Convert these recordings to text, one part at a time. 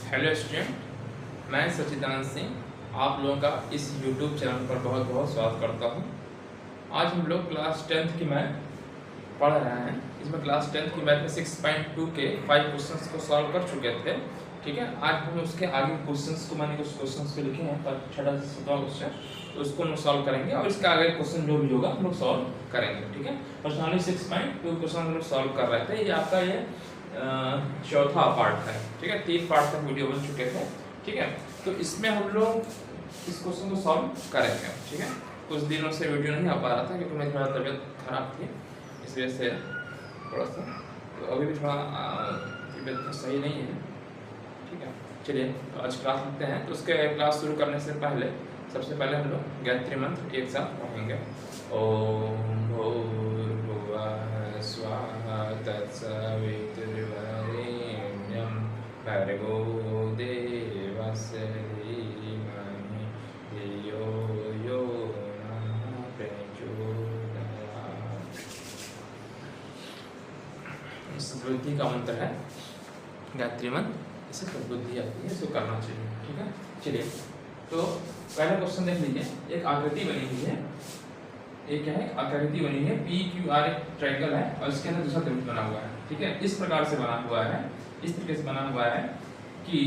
Hello student, मैं सचिदानंद सिंह आप लोगों का इस YouTube चैनल पर बहुत बहुत स्वागत करता हूं। आज हम लोग क्लास 10th की मैथ पढ़ रहे हैं। इसमें क्लास 10th की मैथ में 6.2 के 5 क्वेश्चंस को सॉल्व कर चुके थे। ठीक है, आज हम उसके आगे क्वेश्चंस को मैंने कुछ क्वेश्चंस को लिखे हैं पर 6 से 7 क्वेश्चन, तो उसको हम सॉल्व करेंगे और इसका आगे क्वेश्चन जो भी होगा हम लोग सॉल्व करेंगे। ठीक है, पर्सनली 6.2 क्वेश्चन हम लोग सॉल्व कर रहे थे। ये आपका ये चौथा पार्ट है। ठीक है, 3 पार्ट तक वीडियो बन चुके थे। ठीक है, तो इसमें हम लोग इस क्वेश्चन को सॉल्व करेंगे। ठीक है, कुछ दिनों से वीडियो नहीं आ पा रहा था क्योंकि मेरी थोड़ा तबीयत खराब थी, इस वजह से थोड़ा सा, तो अभी भी थोड़ा तबीयत सही नहीं है। ठीक है, चलिए तो आज क्लास लेते हैं। तो उसके क्लास शुरू करने से पहले सबसे पहले हम लोग गायत्री मंत्र एक साथ पढ़ेंगे। ओम भूर्भुवः स्वाहा तत्सवितुर्वरेण्यं भर्गो देवस्य धीमहि धियो यो नः प्रचोदयात्। इस बुद्धि का मंत्र है गायत्री मंत्र, इससे बुद्धि आती है, इसको करना चाहिए। ठीक है, चलिए तो पहला क्वेश्चन देख लीजिए। एक आकृति बनी हुई है, एक क्या है, आकृति बनी है PQR, एक ट्रायंगल है और इसके अंदर दूसरा त्रिभुज बना हुआ है। ठीक है, इस प्रकार से बना हुआ है, इस तरीके से बना हुआ है कि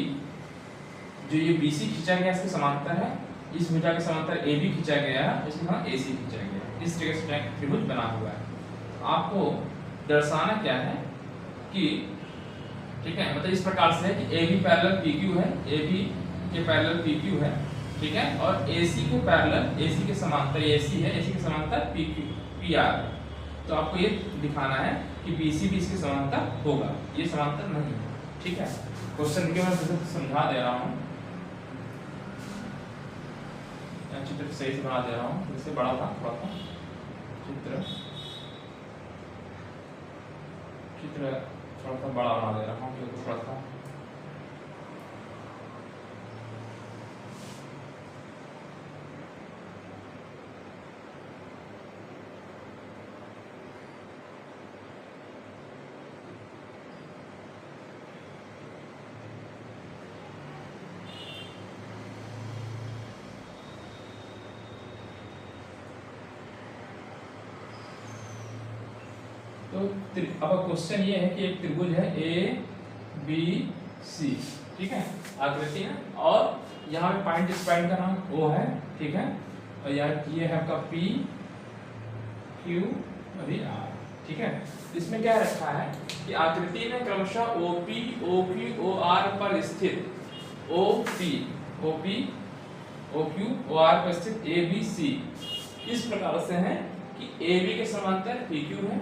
जो ये BC खींचा गया इसके समांतर है, इस भुजा के समांतर AB खींचा गया है, इसके समांतर AC खींचा गया है। इस तरीके से त्रिभुज बना हुआ है। आपको दर्शाना क्या है कि, ठीक है, मतलब इस प्रकार से है कि AB पैरेलल PQ है, AB के पैरेलल PQ है। ठीक है, और AC के पैरेलल, AC के समांतर AC है, AC के समांतर PR है। तो आपको ये दिखाना है कि BC भी इसके समांतर होगा, ये समांतर नहीं है। ठीक है, क्वेश्चन के मैं समझा दे रहा हूँ, चित्र सही से बना दे रहा हूँ, इससे बड़ा था थोड़ा सा चित्र थोड़ा सा बड़ा बना दे रहा हूँ क्योंकि थोड़ा सा तो अब क्वेश्चन ये है कि एक त्रिभुज है ABC, ठीक है, आकृति है, और यहाँ पे पॉइंट, इस पॉइंट का नाम O है। ठीक है, और यहाँ ये है आपका PQ और ये R। ठीक है, इसमें क्या रखा है कि आकृति में क्रमशः OP, OQ, OR पर स्थित OP, OQ, OR पर स्थित ABC इस प्रकार से है कि AB के समांतर PQ है,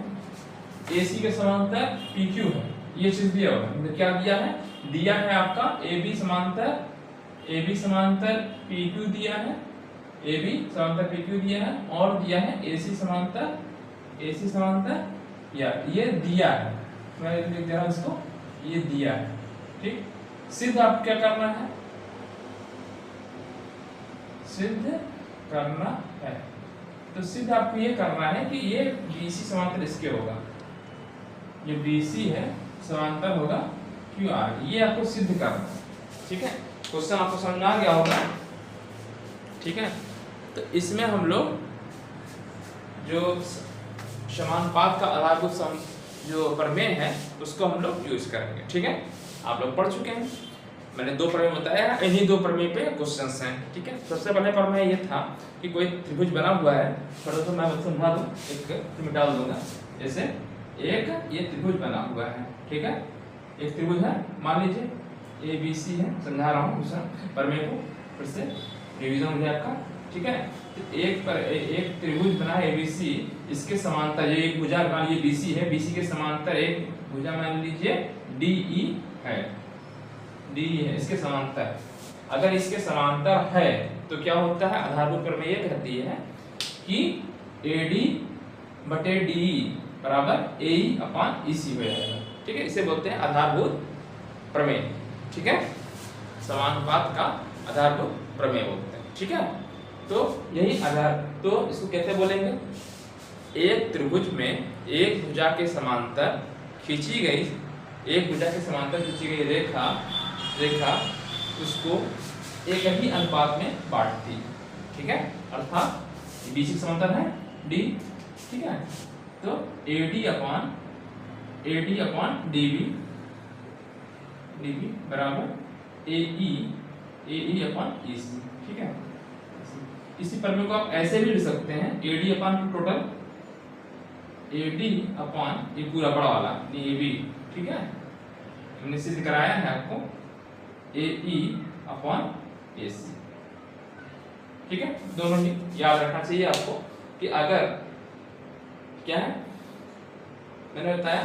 AC के समांतर PQ है। ये चीज दिया हुआ है, मतलब क्या दिया है, दिया है आपका AB समांतर PQ दिया है, AB समांतर PQ दिया है, और दिया है AC समांतर या ये दिया है, मैं लिख दे रहा हूं इसको, ये दिया है। ठीक, सिद्ध आप क्या करना है, सिद्ध करना है। तो सिद्ध आपको ये करना है कि ये BC समांतर इसके होगा, ये BC है, समांतर होगा QR, ये आपको सिद्ध करना है। ठीक है, क्वेश्चन आपको समझ आ गया होगा। ठीक है, तो इसमें हम लोग जो समानुपात का आधारभूत जो प्रमेय है उसको हम लोग यूज करेंगे। ठीक है, आप लोग पढ़ चुके हैं, मैंने 2 प्रमेय बताया, इन्हीं 2 प्रमेय पे क्वेश्चंस हैं। ठीक है, सबसे पहले प्रमेय ये था कि कोई त्रिभुज बना हुआ है, थोड़ा सा मैं समझा दूं, एक मिटा दूंगा। जैसे एक ये त्रिभुज बना हुआ है, ठीक है, एक त्रिभुज है, मान लीजिए ABC है, समझा रहा हूँ दूसरा प्रमेय को, फिर से रिवीजन हो गया आपका। ठीक है, तो एक त्रिभुज बना है ABC, इसके समांतर ये एक भुजा मान लीजिए BC है, BC के समांतर एक भुजा मान लीजिए DE है, DE है, इसके समांतर। अगर इसके समांतर है तो क्या होता है, आधारभूत प्रमेय कहती है कि AD बटे DE बराबर AE/EC हो जाएगा। ठीक है, इसे बोलते हैं आधारभूत प्रमेय। ठीक है, समानुपात का आधारभूत प्रमेय बोलते हैं। ठीक है, तो यही आधार, तो इसको कैसे बोलेंगे, एक त्रिभुज में एक भुजा के समांतर खींची गई, एक भुजा के समांतर खींची गई रेखा रेखा उसको एक ही अनुपात में बांटती है, ठीक है। अर्थात बीसी समांतर है डी, ठीक है। तो AD अपॉन DB बराबर AE अपॉन EC, ठीक है। इसी प्रमेय को आप ऐसे भी लिख सकते हैं AD upon total AD upon ये पूरा बड़ा वाला AB, ठीक है। हमने सिद्ध कराया है आपको AE अपॉन AC, ठीक है। दोनों ही याद रखना चाहिए आपको कि अगर क्या है मैंने बताया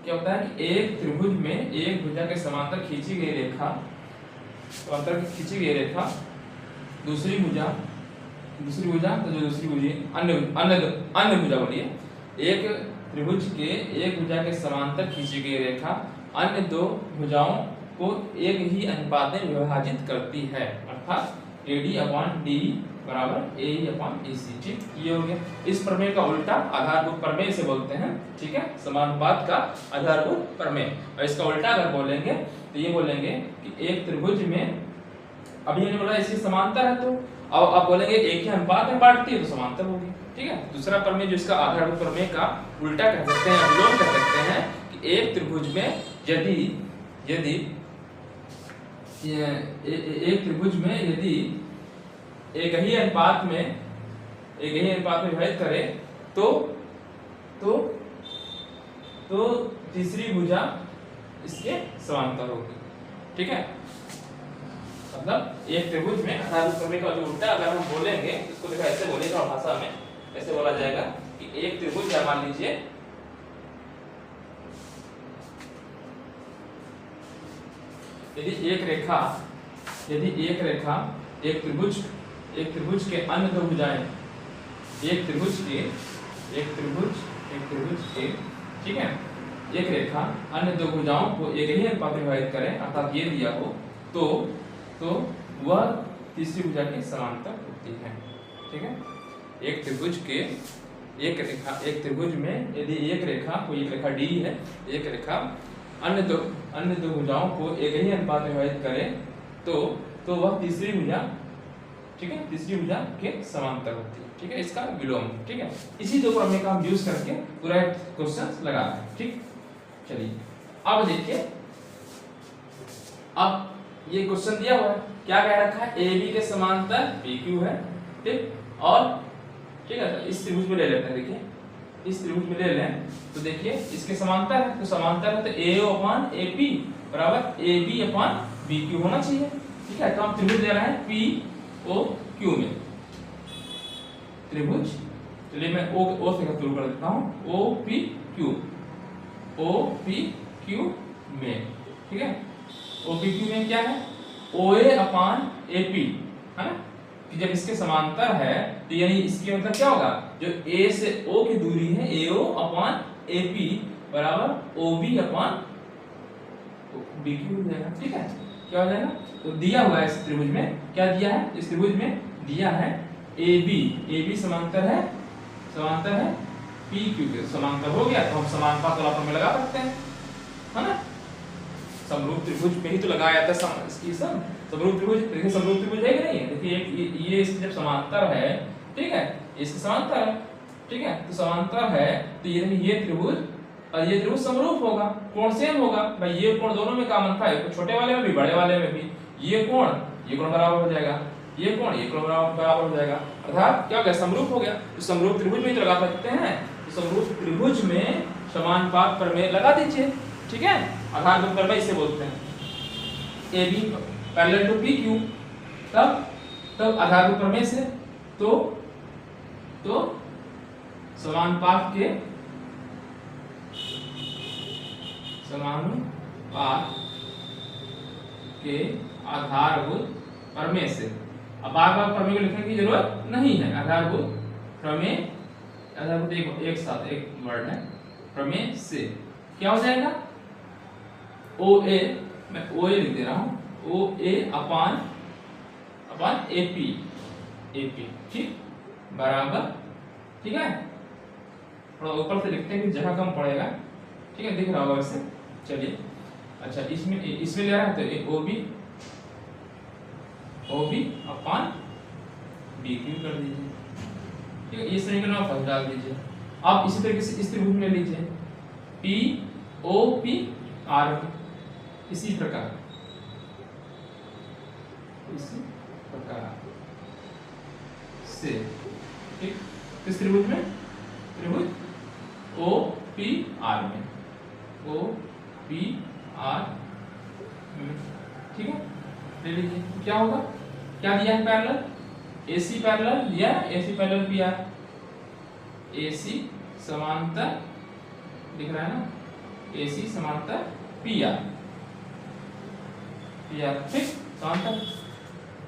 क्या होता है कि एक त्रिभुज में एक भुजा के समांतर खींची गई रेखा, दूसरी भुजा तो जो दूसरी भुजा अन्य भुजा बोलिए, एक त्रिभुज के एक भुजा के समांतर खींची गई रेखा अन्य दो भुजाओं को एक ही अनुपात में विभाजित करती है, अर्थात AD अपॉन DE बराबर AE अपॉन EC, ठीक। ये हो गया। इस प्रमेय का उल्टा आधारभूत प्रमेय से बोलते हैं, ठीक है। समानुपात का आधारभूत प्रमेय। और इसका उल्टा अगर बोलेंगे तो ये बोलेंगे कि एक त्रिभुज में अभी मैंने बोला इसकी समांतर है, तो अब आप बोलेंगे एक ही अनुपात में बांटती है तो समांतर होगी, ठीक है। दूसरा प्रमेय जो इसका आधारभूत प्रमेय का उल्टा कह सकते हैं, विलोम कह सकते हैं कि एक त्रिभुज में यदि एक त्रिभुज में यदि एक ही अनुपात में विभाजित करे तो तीसरी भुजा इसके समांतर होगी, ठीक है। मतलब एक त्रिभुज में आधारभूत प्रमेय का जो उल्टा अगर हम बोलेंगे इसको देखा ऐसे बोलेगा भाषा में, ऐसे बोला जाएगा कि एक त्रिभुज या मान लीजिए यदि एक रेखा एक त्रिभुज के अन्य दो भुजाएं एक त्रिभुज के ठीक है एक रेखा अन्य दो भुजाओं को एक ही अनुपात में विभाजित करें, अर्थात ये दिया हो तो वह तीसरी भुजा के समांतर होती है, ठीक है। एक त्रिभुज में यदि एक रेखा डी है, एक रेखा अन्य दो भुजाओं को एक ही अनुपात में विभाजित करे तो वह तीसरी भुजा, ठीक है, तीसरी भुजा के समांतर होती है, ठीक है। इसका विलोम, ठीक है। इसी दो प्रमेय का हम यूज करके पूरा क्वेश्चन लगा रहे हैं, ठीक। चलिए अब देखिए, अब ये क्वेश्चन दिया हुआ है, क्या कह रखा है, AB के समांतर PQ है, ठीक। और ठीक है, तो इस त्रिभुज में ले लेते हैं, देखिए इस त्रिभुज में ले लें तो देखिए इसके समांतर है, तो समांतर है तो AO अपॉन AP बराबर AB अपॉन BQ होना चाहिए, ठीक है। तो हम त्रिभुज ले रहे हैं POQ में त्रिभुज, चलिए मैं O से शुरू कर देता हूँ, OPQ में, ठीक है। OPQ में क्या है, OA अपॉन AP है ना, कि जब इसके समांतर है तो यानी इसके मतलब क्या होगा, जो A से O की दूरी है AO अपॉन AP बराबर OB अपॉन BQ हो जाएगा, ठीक है। क्या हो जाएगा, तो दिया हुआ है इस त्रिभुज में, क्या दिया है, इस त्रिभुज में दिया है AB समांतर है PQ के, समांतर हो गया तो हम समानुपात वाला प्रमेय लगा सकते हैं, है ना। समरूप त्रिभुज में ही तो लगाया था इसकी समरूप त्रिभुज, देखिए समरूप त्रिभुज है कि नहीं है, देखिए ये इसके जब समांतर है, ठीक है, इसके समांतर है, ठीक है, तो समांतर है तो ये त्रिभुज और ये त्रिभुज समरूप होगा, कोण सेम होगा भाई, ये कोण दोनों में कॉमन था, छोटे वाले में भी बड़े वाले में भी, ये कोण बराबर हो जाएगा, ये कोण बराबर हो जाएगा, अर्थात क्या हो गया, समरूप हो गया। तो समरूप त्रिभुज में तो लगा सकते हैं, तो समरूप त्रिभुज में समानुपात प्रमेय लगा दीजिए, ठीक है। आधारभूत प्रमेय इसे बोलते हैं, AB पैरेलल टू PQ, तब आधारभूत प्रमेय से तो समानुपात के आधारभूत प्रमेय से, अब बार-बार प्रमेय को लिखने की जरूरत नहीं है, आधारभूत प्रमेय, आधारभूत एक साथ एक वर्ड है, प्रमेय से क्या हो जाएगा, OA, मैं OA लिख दे रहा हूं, OA अपॉन AP, ठीक, बराबर, ठीक है। थोड़ा ऊपर से लिखते हैं कि जगह कम पड़ेगा, ठीक है, दिख रहा होगा वैसे। चलिए अच्छा इसमें ले रहा है तो O B upon B Q कर दीजिए, ठीक है। ये समीकरण आप फर्स्ट डाल दीजिए। आप इसी तरीके से इस त्रिभुज में लीजिए पी ओ पी आर इसी प्रकार से, ठीक। किस त्रिभुज में? त्रिभुज ओ पी आर में, ओ पी आर में, ठीक है। ले लीजिए क्या होगा, क्या दिया है पैरेलल, AC पैरेलल या AC parallel P R, AC समांतर दिख रहा है ना, AC समांतर पी आर, ठीक समांतर।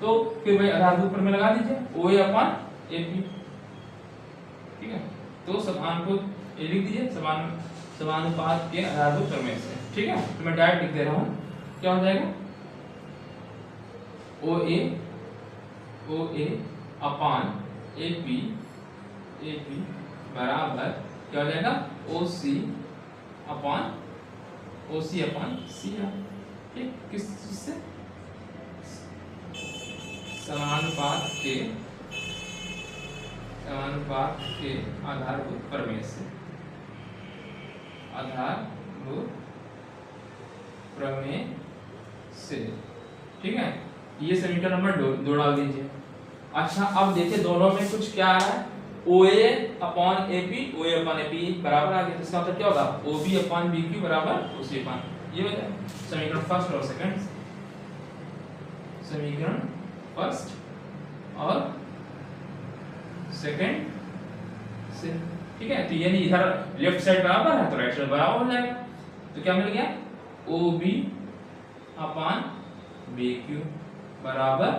तो फिर भाई आधारभूत प्रमेय लगा दीजिए OA अपॉन AP, ठीक है। तो समानुपात ये लिख दीजिए समानुपात के आधारभूत प्रमेय से, ठीक है। तो मैं डायरेक्ट लिख दे रहा हूँ, क्या हो जाएगा OA अपॉन AP बराबर क्या हो जाएगा OC अपॉन CR, ठीक। किस चीज से? समानुपात के आधारभूत प्रमेय से, ठीक है। ये समीकरण नंबर 2 डाल दीजिए। अच्छा अब देखिए दोनों में कुछ क्या आ रहा है, OA अपॉन AP बराबर आ गया, तो इसका मतलब क्या होगा OB अपॉन BQ बराबर OC अपॉन, ये हो जाएगा समीकरण फर्स्ट और सेकंड, समीकरण फर्स्ट और सेकंड से, ठीक है। तो यानी इधर लेफ्ट साइड बराबर है तो राइट साइड बराबर हो जाएगा। तो क्या मिल गया OB अपॉन BQ बराबर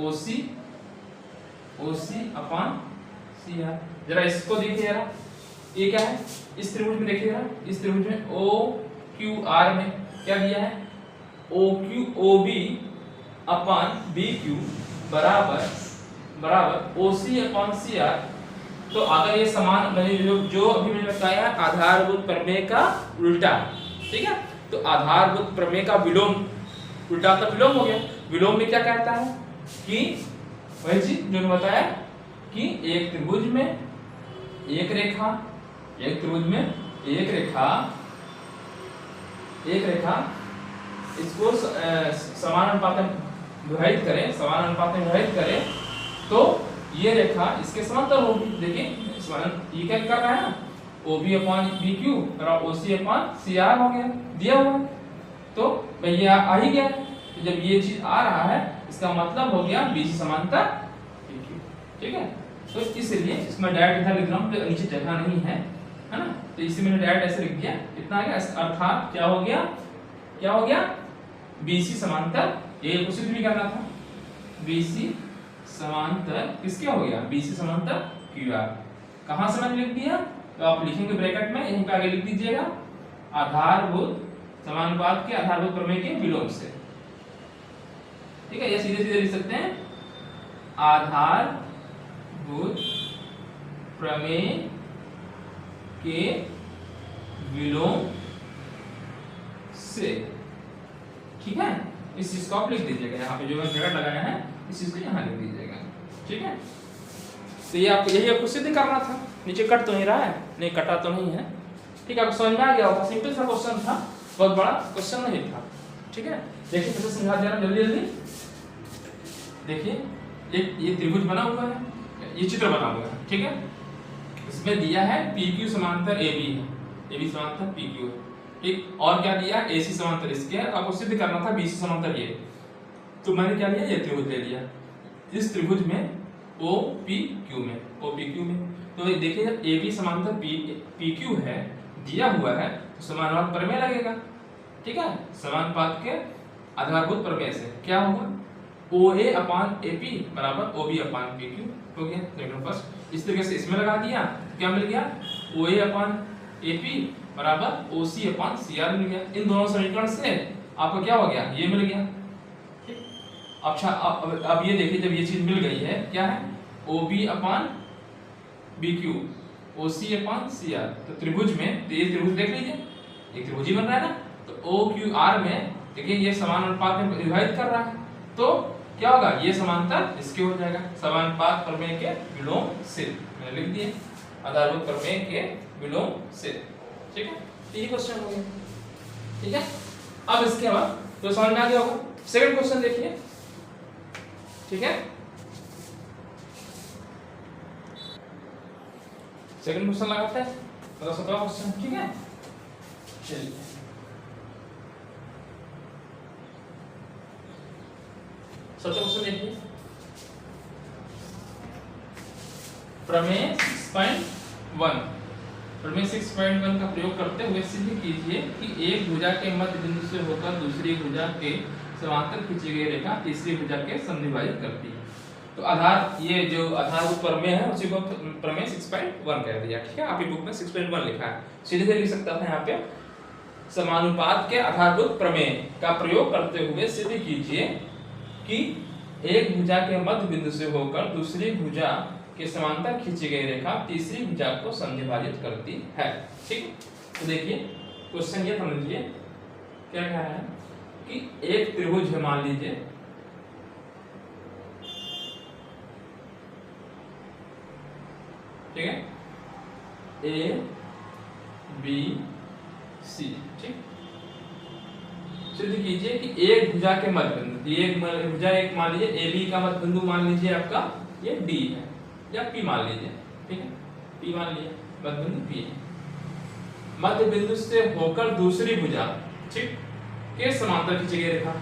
OC अपॉन CR। जरा इसको देखिए जरा, ये क्या है, इस त्रिभुज में देखिए जरा, इस त्रिभुज में OQR में क्या दिया है OB अपॉन BQ बराबर OC अपॉन CR। तो अगर ये समान जो अभी मैंने बताया आधारभूत प्रमेय का उल्टा, ठीक है। तो आधारभूत प्रमेय का विलोम, उल्टा तो विलोम हो गया। विलोम में क्या कहता है कि वही चीज जो मैंने बताया कि एक त्रिभुज में एक रेखा इसको समान अनुपात में विभाजित करें तो ये रेखा इसके समांतर होगी। देखिए ये क्या कर रहा है ना, OB अपॉन BQ और OC अपॉन CR हो गया, दिया हुआ है। तो भैया आ ही गया, तो जब ये चीज आ रहा है इसका मतलब हो गया BC समांतर BQ, ठीक है। तो इसलिए इसमें डायरेक्ट इधर लिख रहा हूँ, नीचे जगह नहीं है ना, तो इसी मैंने डायरेक्ट ऐसे लिख दिया, इतना आ गया। अर्थात क्या हो गया BC समांतर, ये कुछ भी करना था, BC समांतर किसके हो गया, BC समांतर QR। कहां से मैंने लिख दिया, तो आप लिखेंगे ब्रैकेट में, यहीं पे आगे लिख दीजिएगा आधारभूत समानुपात के आधारभूत प्रमेय के विलोम से, ठीक है। या सीधे लिख सकते हैं आधारभूत प्रमेय के विलोम से, ठीक है। इस चीज को आप लिख दीजिएगा, यहाँ पे जो मैं ब्रैकेट लगाया है इस चीज को यहाँ लिख दीजिएगा, ठीक है। तो ये आपको यही आपको सिद्ध करना था। नीचे कट तो नहीं रहा है, नहीं कटा तो नहीं है, ठीक है। आपको समझ में आ गया होगा, सिंपल सा क्वेश्चन था, बहुत बड़ा क्वेश्चन नहीं था, ठीक है। देखिए फिर से समझा दे रहा हूं जल्दी। देखिए ये त्रिभुज बना हुआ है, ये चित्र बना हुआ है, ठीक है। इसमें दिया है PQ समांतर AB है, AB समांतर PQ है, ठीक। और क्या दिया AC समांतर इसके है, आपको सिद्ध करना था BC समांतर ये, तो मैंने क्या लिया, ये त्रिभुज ले लिया। इस त्रिभुज में OPQ में तो देखिए जब AB समांतर PQ है दिया हुआ है तो समानुपात प्रमेय लगेगा, ठीक है। समानुपात के आधारभूत प्रमेय से क्या होगा OA अपॉन AP बराबर OB अपॉन PQ हो गया, समीकरण फर्स्ट। इस तरीके से इसमें लगा दिया, क्या मिल गया OA अपॉन AP बराबर OC अपॉन CR मिल गया। इन दोनों समीकरण से आपको क्या हो गया, ये मिल गया, ठीक। अच्छा अब ये देखिए जब ये चीज मिल गई है, क्या है OB upon BQ OC upon CR, तो त्रिभुज में, तो ये त्रिभुज देख लीजिए, एक त्रिभुज ही बन रहा है ना, तो OQR में देखिए ये समान अनुपात में विभाजित कर रहा है, तो क्या होगा, ये समांतर इसके हो जाएगा। समानुपात प्रमेय के विलोम से मैंने लिख दिए, आधारभूत प्रमेय के विलोम से। ठीक है, यही क्वेश्चन हो गया। ठीक है, अब इसके बाद तो समझ में आ गया होगा। सेकंड क्वेश्चन देखिए। ठीक है, सेकंड क्वेश्चन लगाते हैं, मतलब 17वां क्वेश्चन। ठीक है, चलिए सबसे क्वेश्चन देखिए। प्रमेय 6.1 प्रमेय 6.1 का प्रयोग करते हुए सिद्ध कीजिए कि एक भुजा के मध्य बिंदु से होकर दूसरी भुजा के समांतर खींची गई रेखा तीसरी भुजा के समद्विभाजित करती है। तो आधार, ये जो आधारभूत प्रमेय है उसी को प्रमेय 6.1 कह दिया। ठीक है, आपकी बुक में 6.1 लिखा है, सीधे लिख सकता था यहाँ पे। समानुपात के आधारभूत प्रमेय का प्रयोग करते हुए सिद्ध कीजिए कि एक भुजा के मध्य बिंदु से होकर दूसरी भुजा के समांतर खींची गई रेखा तीसरी भुजा को समद्विभाजित करती है। ठीक, तो देखिए क्वेश्चन ये समझिए, क्या कह रहा है कि एक त्रिभुज है, मान लीजिए ठीक है, A B C। ठीक, सिद्ध कीजिए कि एक भुजा के मध्य बिंदु, एक भुजा, एक मान लीजिए AB का मध्य बिंदु मान लीजिए आपका ये D है या P मान लीजिए। ठीक है, P मान लीजिए, मध्य बिंदु P है। मध्य बिंदु से होकर दूसरी भुजा, ठीक, के समांतर खींची गई रेखा।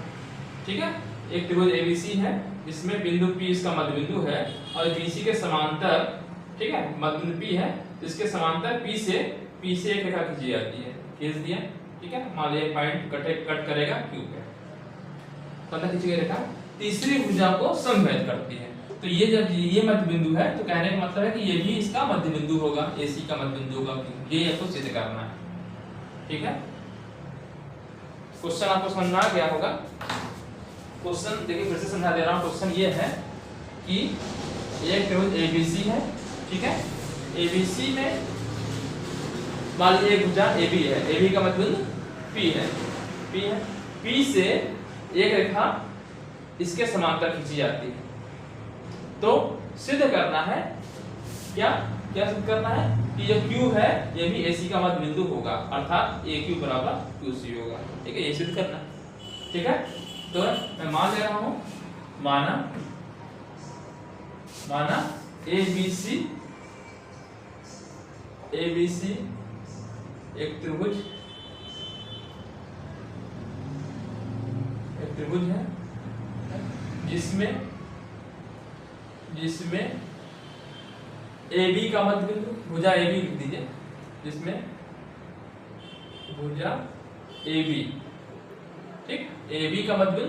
ठीक है, एक त्रिभुज ABC है जिसमें बिंदु P इसका मध्य बिंदु है और BC के समांतर, ठीक है, मध्य बिंदु P है, इसके समांतर P से एक रेखा खींची जाती है, खींच दिया। ठीक है, मान लीजिए पॉइंट कट करेगा Q पे, मतलब खींची गई रेखा तीसरी भुजा को समद्विभाजित करती है। तो ये जब ये मध्य बिंदु है तो कहने का मतलब है कि ये भी इसका मध्य बिंदु होगा, AC का मध्य बिंदु होगा, ये आपको सिद्ध करना है। ठीक है, क्वेश्चन आपको समझ में आ गया होगा। क्वेश्चन देखिए फिर से समझा दे रहा हूँ। क्वेश्चन ये है कि एक त्रिभुज ABC है। ठीक है, ABC में मान लीजिए एक भुजा AB है, AB का मध्य बिंदु P है, P से एक रेखा इसके समांतर खींची जाती है। तो सिद्ध करना है, क्या सिद्ध करना है कि जो Q है ये भी AC का मध्य बिंदु होगा, अर्थात AQ बराबर QC होगा। ठीक है, ये सिद्ध करना है। ठीक है, तो मैं मान ले रहा हूं, माना ABC एक त्रिभुज है जिसमें AB का मध्य बिंदु, भुजा AB लिख दीजिए, जिसमें भुजा AB, ठीक, AB का मध्य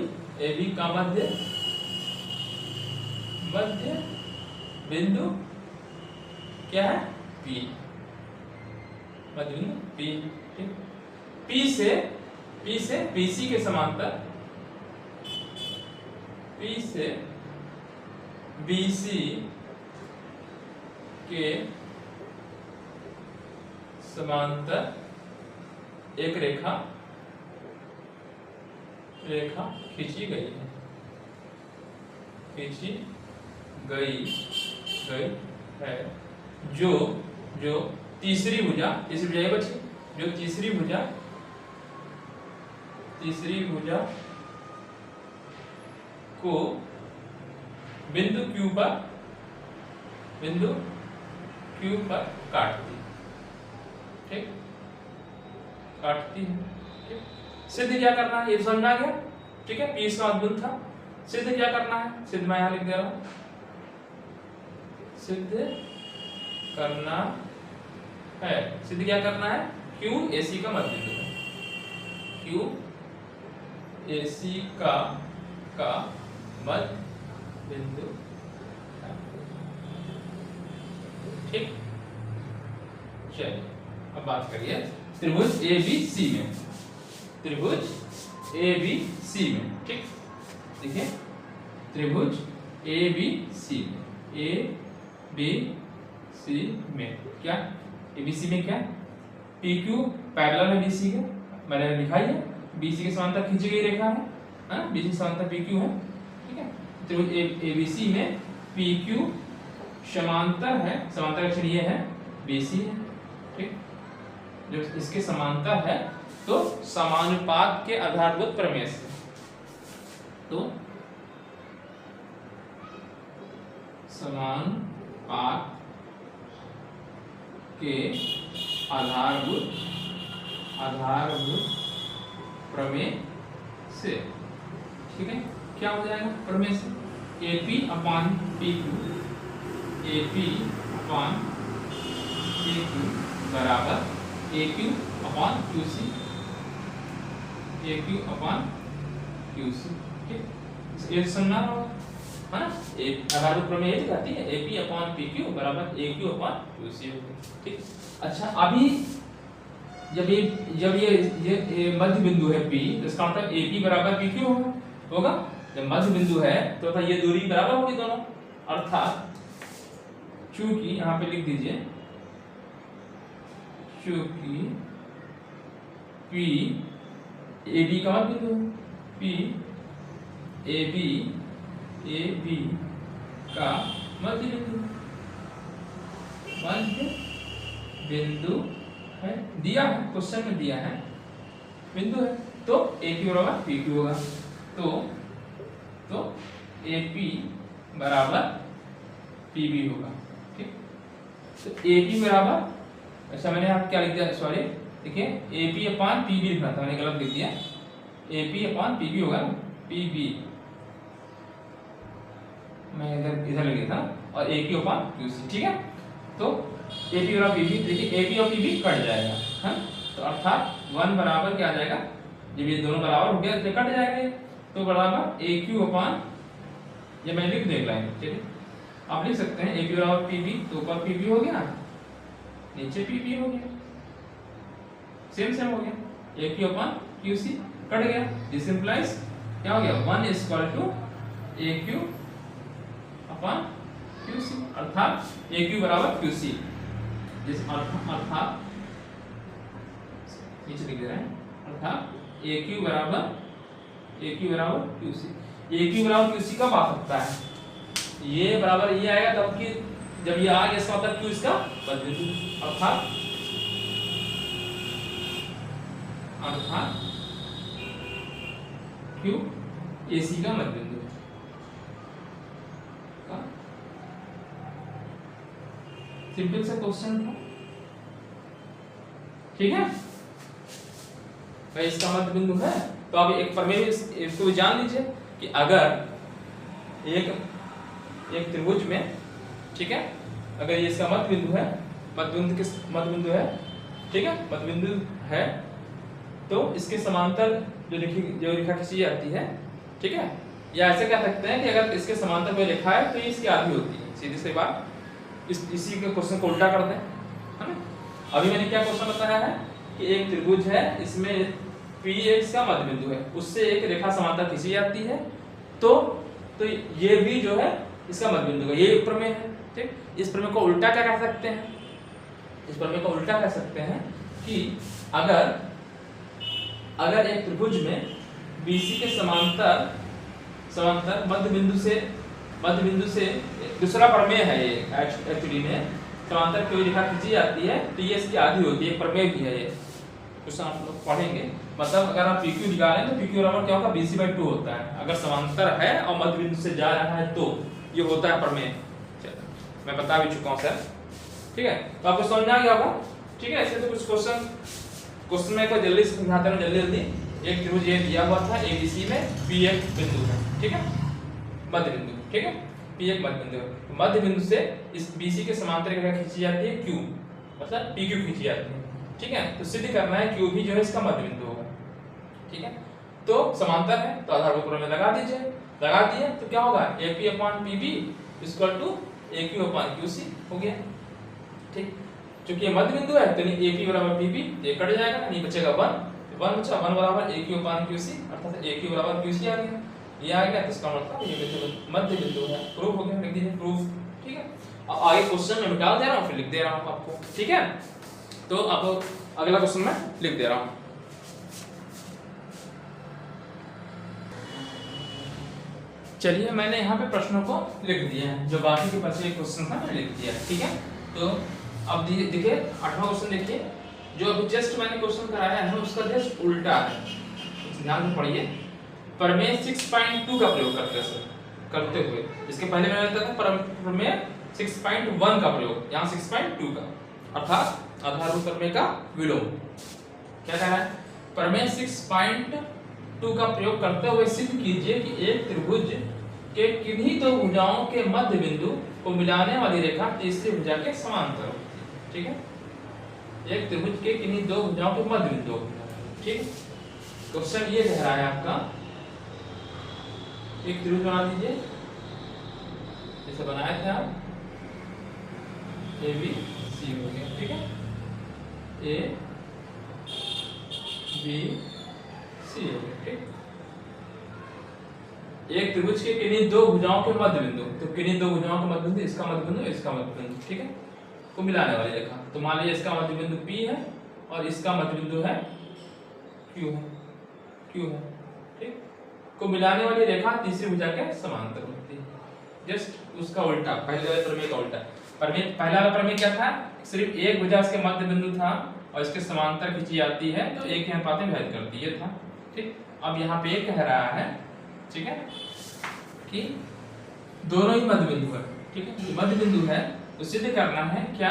बिंदु क्या है, P, मध्य बिंदु P। ठीक, P से BC के समांतर, P से BC के समांतर एक रेखा खींची गई है, जो तीसरी भुजा ये बची, जो तीसरी भुजा को बिंदु Q पर काटती है। ठीक, काटती है। ठीक, सिद्ध क्या करना है ये समझ में आ गया। ठीक है, P इसका मध्य बिंदु था, सिद्ध क्या करना है, सिद्ध मैं यहां लिख दे रहा हूं, सिद्ध क्या करना है, Q AC का मध्य बिंदु है, Q AC का मध्य बिंदु। ठीक, चलिए अब बात करिए त्रिभुज ABC में, ठीक, देखिए त्रिभुज ABC में क्या, ABC में क्या, PQ पैरेलल है BC के, मैंने लिखा ही है, बीसी के समांतर खींची गई रेखा है ना, बीसी समांतर पीक्यू है, ठीक है। त्रिभुज एबीसी में पीक्यू समांतर है, समांतर अक्षर ये है, बीसी है, ठीक। जो इसके समांतर है तो समानुपात के आधारभूत प्रमेय से, तो समानुपात के आधारभूत प्रमेय से, ठीक है। क्या हो जाएगा प्रमेय से, AP अपान PQ, AP अपान PQ बराबर AQ upon QC, AQ upon QC, ठीक। ये सुनना होगा है ना, आधारभूत प्रमेय ये दिखाती है AP अपान PQ बराबर AQ अपान QC, ठीक। अच्छा, अभी जब ये मध्य बिंदु है P, तो इसका मतलब AP बराबर PQ होगा। जब मध्य बिंदु है तो ये दूरी बराबर होगी दोनों, अर्थात चूंकि यहाँ पे लिख दीजिए, चूंकि P AB का मध्य बिंदु है, P AB का मध्य बिंदु है, दिया है क्वेश्चन में, दिया है बिंदु है, तो AP बराबर PQ होगा, तो AP बराबर PB होगा, ठीक। तो AP बराबर, अच्छा मैंने आप क्या लिख दिया, सॉरी देखिए AP अपान PB लिखना था, मैंने गलत लिख दिया, AP अपान PB होगा ना, PB मैं इधर लिख दिया था, और AQ अपान QC, ठीक है। तो AP बराबर PB, देखिए AP और PB कट जाएगा, है, तो अर्थात 1 बराबर क्या आ जाएगा, जब ये दोनों बराबर हो गया तो कट जाएगा ये, तो बराबर AQ अपान, ये मैं लिख देख लाएंगे, चलिए आप लिख सकते हैं AP बराबर PB, तो ऊपर PB हो गया, नीचे PB हो गया, सेम हो गया, AQ अपान QC कट गया, दिस इंप्लाइज क्या हो गया, 1 is equal to AQ upon QC, अर्थात AQ बराबर QC, जिस अर्थात नीचे लिख दे रहे हैं, अर्थात AQ बराबर QC, AQ बराबर QC कब आ सकता है, ये बराबर ये आएगा तब कि जब ये आ गया, इसका मतलब Q इसका मध्य बिंदु, अर्थात Q AC का मध्य बिंदु, सिंपल सा क्वेश्चन था, ठीक है भाई। इसका मध्य बिंदु है, तो आप एक प्रमेय इसको भी जान लीजिए कि अगर एक त्रिभुज में, ठीक है, अगर ये इसका मध्य बिंदु है, मध्य बिंदु है, ठीक है, मध्य बिंदु है, तो इसके समांतर जो रेखा खींची जाती है, ठीक है, या ऐसे कह सकते हैं कि अगर इसके समांतर कोई रेखा है तो ये इसकी आधी होती है, सीधी सी बात, इसी के क्वेश्चन को उल्टा कर दें, है ना। अभी मैंने क्या क्वेश्चन बताया है कि एक त्रिभुज है, इसमें P इसका मध्य बिंदु है, उससे एक रेखा समांतर खींची जाती है, तो ये भी जो है इसका मध्य बिंदु है, ये प्रमेय है, ठीक। इस प्रमेय को उल्टा क्या कह सकते हैं, इस प्रमेय को उल्टा कह सकते हैं कि अगर एक त्रिभुज में BC के समांतर मध्य बिंदु से दूसरा प्रमेय है ये, एक्चुअली में समांतर कोई रेखा खींची जाती है तो ये इसकी आधी होती है, प्रमेय भी है ये, क्वेश्चन आप लोग पढ़ेंगे। मतलब अगर आप PQ निकालें तो PQ बराबर क्या होगा, BC/2 होता है, अगर समांतर है और मध्य बिंदु से जा रहा है तो ये होता है प्रमेय। चलो मैं बता भी चुका हूँ सर, ठीक है, तो आपको समझ आ गया होगा, ठीक है। ऐसे तो कुछ क्वेश्चन में को जल्दी समझाता हूँ, जल्दी। एक त्रिभुज ये दिया हुआ था ABC में P एक बिंदु है, ठीक है, मध्य बिंदु, ठीक है, P एक मध्य बिंदु है, मध्य बिंदु से इस BC के समांतर रेखा खींची जाती है Q, मतलब PQ खींची जाती है, ठीक है। तो सिद्ध करना है Q भी जो है इसका मध्य बिंदु होगा, ठीक है। तो समांतर है तो आधारभूत प्रमेय लगा दीजिए, लगा दिए तो क्या होगा, AP upon PB equal to AQ upon QC हो गया, ठीक। क्योंकि ये मध्य बिंदु है तो AP बराबर PB, ये कट जाएगा, नहीं बचेगा 1 बचा, 1 बराबर AQ अपान QC, अर्थात AQ बराबर QC आ गया, ये आ गया, तो इसका मतलब ये मध्य बिंदु है, प्रूफ हो गया, लिख दीजिए प्रूफ, ठीक है। अब आगे क्वेश्चन में मिटा दे रहा हूँ, फिर लिख दे रहा हूँ आपको, ठीक है। तो अब अगला क्वेश्चन में लिख दे रहा हूँ। चलिए मैंने यहाँ पे प्रश्नों को लिख दिया है, जो बाकी के बचे क्वेश्चन था मैंने लिख दिया है, ठीक है। तो अब देखिए 8वां क्वेश्चन देखिए, जो अभी जस्ट मैंने क्वेश्चन कराया है उसका जस्ट उल्टा है, ध्यान से पढ़िए। प्रमेय 6.2 का प्रयोग करते हुए, इसके पहले मैंने बताया था प्रमेय 6.1 का प्रयोग, यहाँ 6.2 का, अर्थात आधारभूत प्रमेय का विलोम। क्या कह रहा है? प्रमेय 6.2 का प्रयोग करते हुए सिद्ध कीजिए कि एक त्रिभुज के किन्हीं दो भुजाओं के मध्य बिंदु को मिलाने वाली रेखा तीसरी भुजा के समांतर होती है, ठीक है। एक त्रिभुज के किन्हीं दो भुजाओं के मध्य बिंदु, ठीक। क्वेश्चन ये कह रहा है आपका, एक त्रिभुज बना दीजिए, जैसे बनाया था आप, ए बी सी हो गया, ठीक है, ए बी सी हो गया, ठीक। एक त्रिभुज के किन्हीं दो भुजाओं के मध्य बिंदु, तो किन्हीं दो भुजाओं के मध्य बिंदु, इसका मध्य बिंदु, इसका मध्य बिंदु, ठीक है, को मिलाने वाली रेखा। तो मान लीजिए इसका मध्य बिंदु P है और इसका मध्य बिंदु है Q है, ठीक। को मिलाने वाली रेखा तीसरी भुजा के समांतर होती है, जस्ट उसका उल्टा, पहले वाले प्रमेय का उल्टा। पहला वाला प्रमेय क्या था? सिर्फ एक भुजा इसके मध्य बिंदु था और इसके समांतर खींची जाती है तो एक ही अनुपात में भेद करती है, था, ठीक। अब यहाँ पे कह रहा है, ठीक है, कि दोनों ही मध्य बिंदु है, ठीक है, मध्य बिंदु है, तो सिद्ध करना है क्या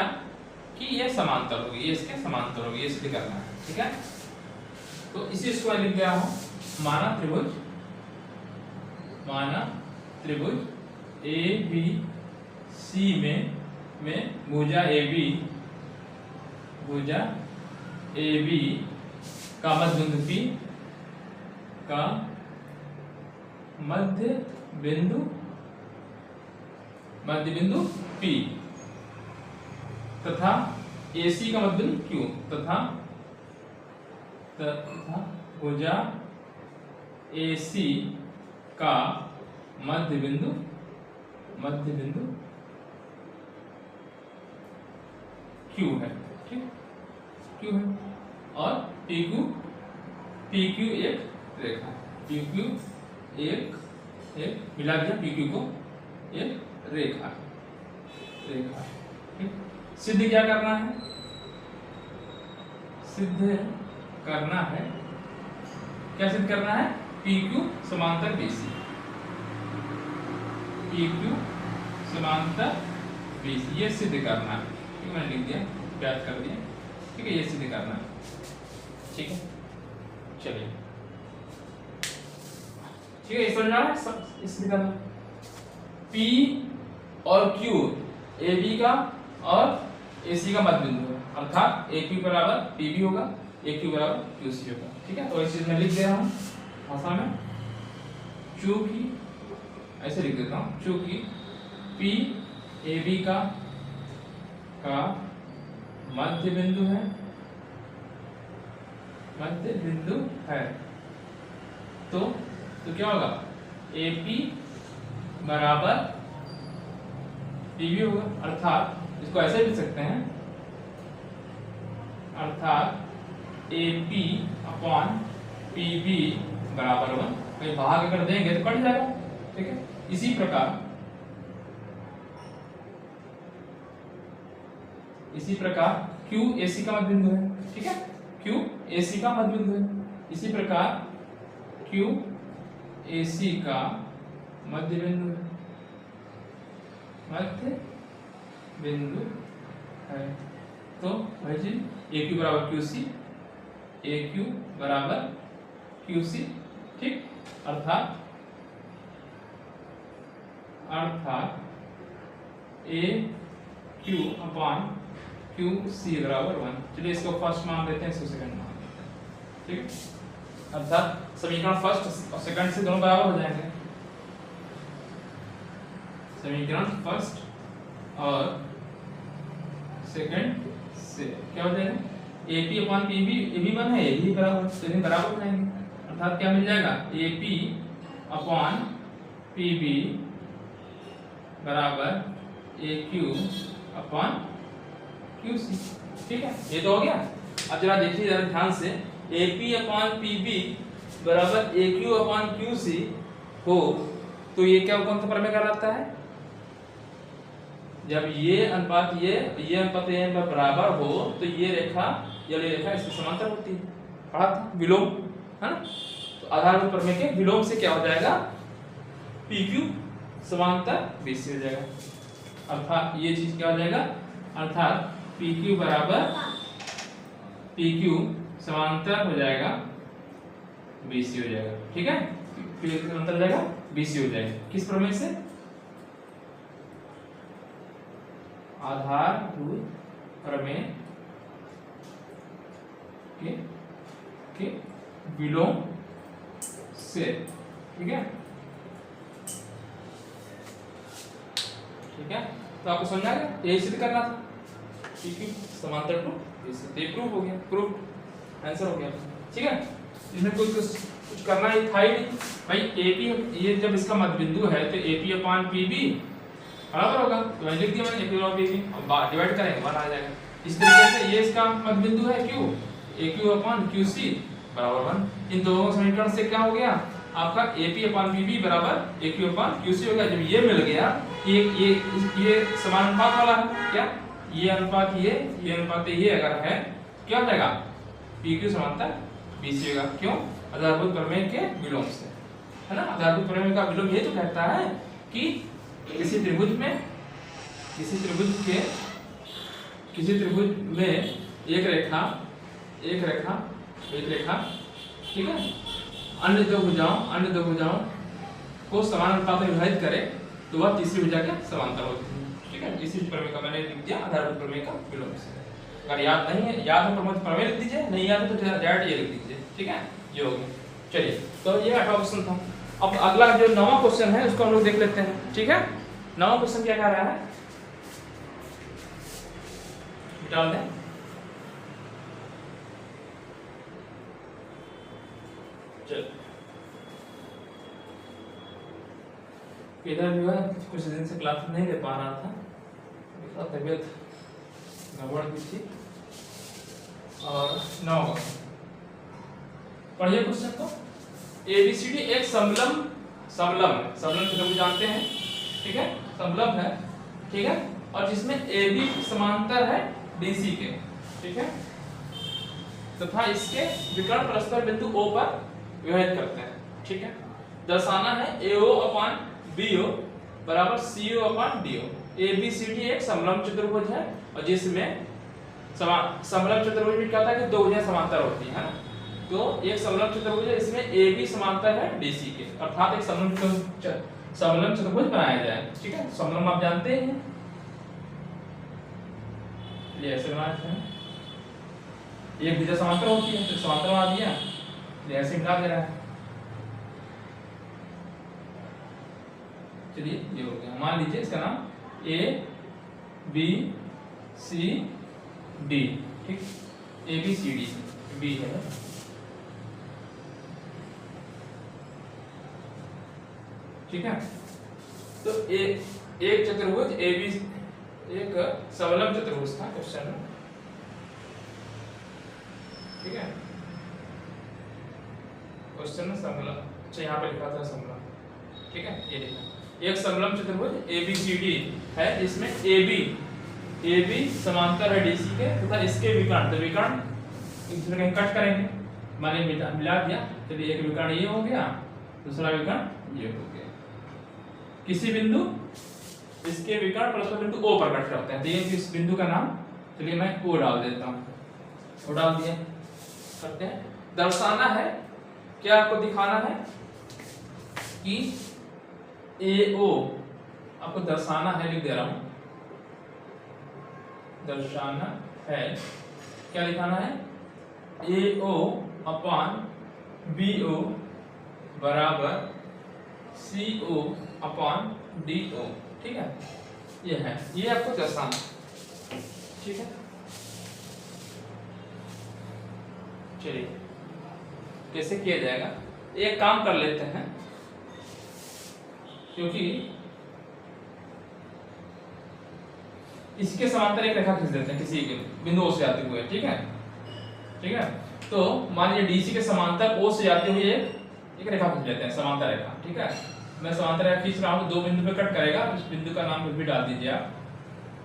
कि ये समांतर होगी, ये इसके समांतर होगी, ये सिद्ध करना है, ठीक है। तो इसी इसको लिख दिया हूं, माना त्रिभुज ए बी सी में भुजा ए बी का मध्य बिंदु P का मध्य बिंदु P तथा AC का मध्य बिंदु Q तथा भुजा AC का मध्य बिंदु Q है, ठीक, Q है, और PQ एक रेखा, PQ एक मिला दिया PQ को एक रेखा, ठीक। सिद्ध क्या करना है? क्या सिद्ध करना है? PQ समांतर BC, PQ समांतर BC, ये सिद्ध करना है, ठीक, मैंने लिख दिया, याद कर दिया, ठीक है, ये सिद्ध करना है, ठीक है। चलिए, ठीक है, समझ आ रहा है? सिद्ध करना P और Q AB का और AC का मध्य बिंदु है, अर्थात AQ बराबर PB होगा, AQ बराबर QC होगा, ठीक है। तो इस चीज में लिख दे रहा हूं भाषा में, चूंकि ऐसे लिख देता हूं, चूंकि P AB का मध्य बिंदु है, तो क्या होगा? AP बराबर PB होगा, अर्थात इसको ऐसे लिख सकते हैं, अर्थात AP अपॉन PB बराबर 1, कहीं भाग अगर देंगे तो कट जाएगा, ठीक है। इसी प्रकार Q AC का मध्य बिंदु है, ठीक है, Q AC का मध्य बिंदु है, इसी प्रकार Q AC का मध्य बिंदु है, तो भाई जी AQ बराबर QC, ठीक, अर्थात AQ अपॉन QC बराबर 1। चलिए इसको फर्स्ट मान लेते हैं, इसको सेकंड मान लेते हैं, ठीक, अर्थात समीकरण फर्स्ट और सेकंड से दोनों बराबर हो जाएंगे, समीकरण फर्स्ट और सेकंड से क्या हो जाएगा? AP अपॉन PB, AB 1 है, AB बराबर, तो बराबर हो जाएंगे, अर्थात क्या मिल जाएगा? AP अपॉन PB बराबर AQ अपॉन QC, ठीक है, ये तो हो गया। अब जरा देखिए जरा ध्यान से, AP अपॉन PB बराबर AQ अपॉन QC हो तो ये क्या कौन सा प्रमेय कहलाता है? जब ये अनुपात ये अनुपात ये बराबर हो तो ये रेखा इसके समांतर होती है, पढ़ा था विलोम, है ना। तो आधारभूत प्रमेय के विलोम से क्या हो जाएगा? PQ समांतर BC हो जाएगा, अर्थात ये चीज क्या हो जाएगा? अर्थात PQ बराबर PQ समांतर हो जाएगा BC हो जाएगा, ठीक है। PQ समांतर हो जाएगा BC हो जाएगा, किस प्रमेय से? आधारभूत प्रमेय के विलोम से, ठीक है। ठीक है, तो आपको समझ आ गया, यही सिद्ध करना था, PQ समांतर टू BC, ये प्रूफ हो गया, प्रूफ आंसर हो गया, ठीक है। इसमें कुछ करना ही था ही नहीं भाई। AP ये जब इसका मध्य बिंदु है तो AP अपान PB बराबर होगा, तो मैंने लिख दिया, मैंने AP अपान PB, अब डिवाइड करेंगे 1 आ जाएगा। इस तरीके से ये इसका मध्य बिंदु है Q, AQ अपान QC बराबर 1। इन दोनों समीकरण से क्या हो गया आपका? AP अपान PB बराबर AQ अपान QC हो गया। जब ये मिल गया, ये समान अनुपात वाला है, क्या ये अनुपात ये अनुपात ये अगर है, क्या हो जाएगा? PQ समांतर BC होगा, क्यों? आधारभूत प्रमेय के विलोम से, है ना। आधारभूत प्रमेय का विलोम ये तो कहता है कि किसी त्रिभुज में एक रेखा, ठीक है, अन्य दो भुजाओं को समान अनुपात में विभाजित करे तो वह तीसरी भुजा के समांतर होती है, ठीक है। इसी प्रमेय का मैंने लिख दिया आधारभूत प्रमेय का विलोम से। अगर याद नहीं है, याद है प्रमेय लिख दीजिए, नहीं याद है तो डायरेक्ट ये लिख दीजिए, ठीक है। ये हो गया। चलिए, तो ये 8वां क्वेश्चन था। अब अगला जो 9वां क्वेश्चन है उसको हम लोग देख लेते हैं, ठीक है। 9वां क्वेश्चन क्या कह रहा है? डाल दें, चल इधर जो है कुछ दिन से क्लास नहीं दे पा रहा था, तबीयत गड़बड़ की थी। और 9वां पढ़िए क्वेश्चन को। ABCD एक समलंब त्रिभुज जानते हैं, ठीक है, समलंब है, ठीक है, और जिसमें AB समांतर है DC के, ठीक है, तथा इसके विकर्ण परस्पर बिंदु O पर विभाजित करते हैं, ठीक है। दर्शाना है AO अपान BO बराबर CO अपान DO। ABCD एक समलंब चतुर्भुज है और जिसमें समलंब चतुर्भुज में क्या होता है कि दो भुजाएं समांतर होती है ना। तो एक समलंब चतुर्भुज है, इसमें AB समांतर है DC के, अर्थात एक समलंब चतुर्भुज बनाया जाए, ठीक है। समलंब आप जानते हैं, ये ऐसे बनाते हैं, एक भुजा समांतर होती है तो समांतर बना दिया, ये ऐसे मिला दे रहा है। चलिए, ये हो गया। मान लीजिए इसका नाम ABCD, ठीक, ABCD B है, ठीक है। तो एक चतुर्भुज AB, एक समलंब चतुर्भुज था क्वेश्चन में, ठीक है। क्वेश्चन में समलंब, अच्छा यहाँ पे लिखा था समलंब, ठीक है, ये लिखा। एक समलंब चतुर्भुज ABCD है, इसमें AB समांतर है DC के तथा इसके विकर्ण, तो विकर्ण इसमें कहीं कट करेंगे, माने मिला दिया, चलिए एक विकर्ण ये हो गया, दूसरा विकर्ण ये हो गया। किसी बिंदु इसके विकर्ण परस्पर बिंदु O पर कट करते हैं, तो ये इस बिंदु का नाम, चलिए मैं O डाल देता हूँ, O डाल दिया, करते हैं। दर्शाना है, क्या आपको दिखाना है कि AO, आपको दर्शाना है, लिख दे रहा हूं, दर्शाना है, क्या दिखाना है? AO अपान BO बराबर CO अपान DO, ठीक है, ये है, ये आपको दर्शाना, ठीक है। चलिए, कैसे किया जाएगा, एक काम कर लेते हैं, क्योंकि इसके समांतर एक रेखा खींच देते हैं किसी बिंदु O से जाते हुए, ठीक है, ठीक है। तो मान लीजिए DC के समांतर O से जाते हुए एक रेखा खींच लेते हैं, समांतर रेखा, ठीक है। मैं समांतर रेखा खींच रहा हूँ, दो बिंदु पे कट करेगा, उस बिंदु का नाम भी डाल दीजिए आप।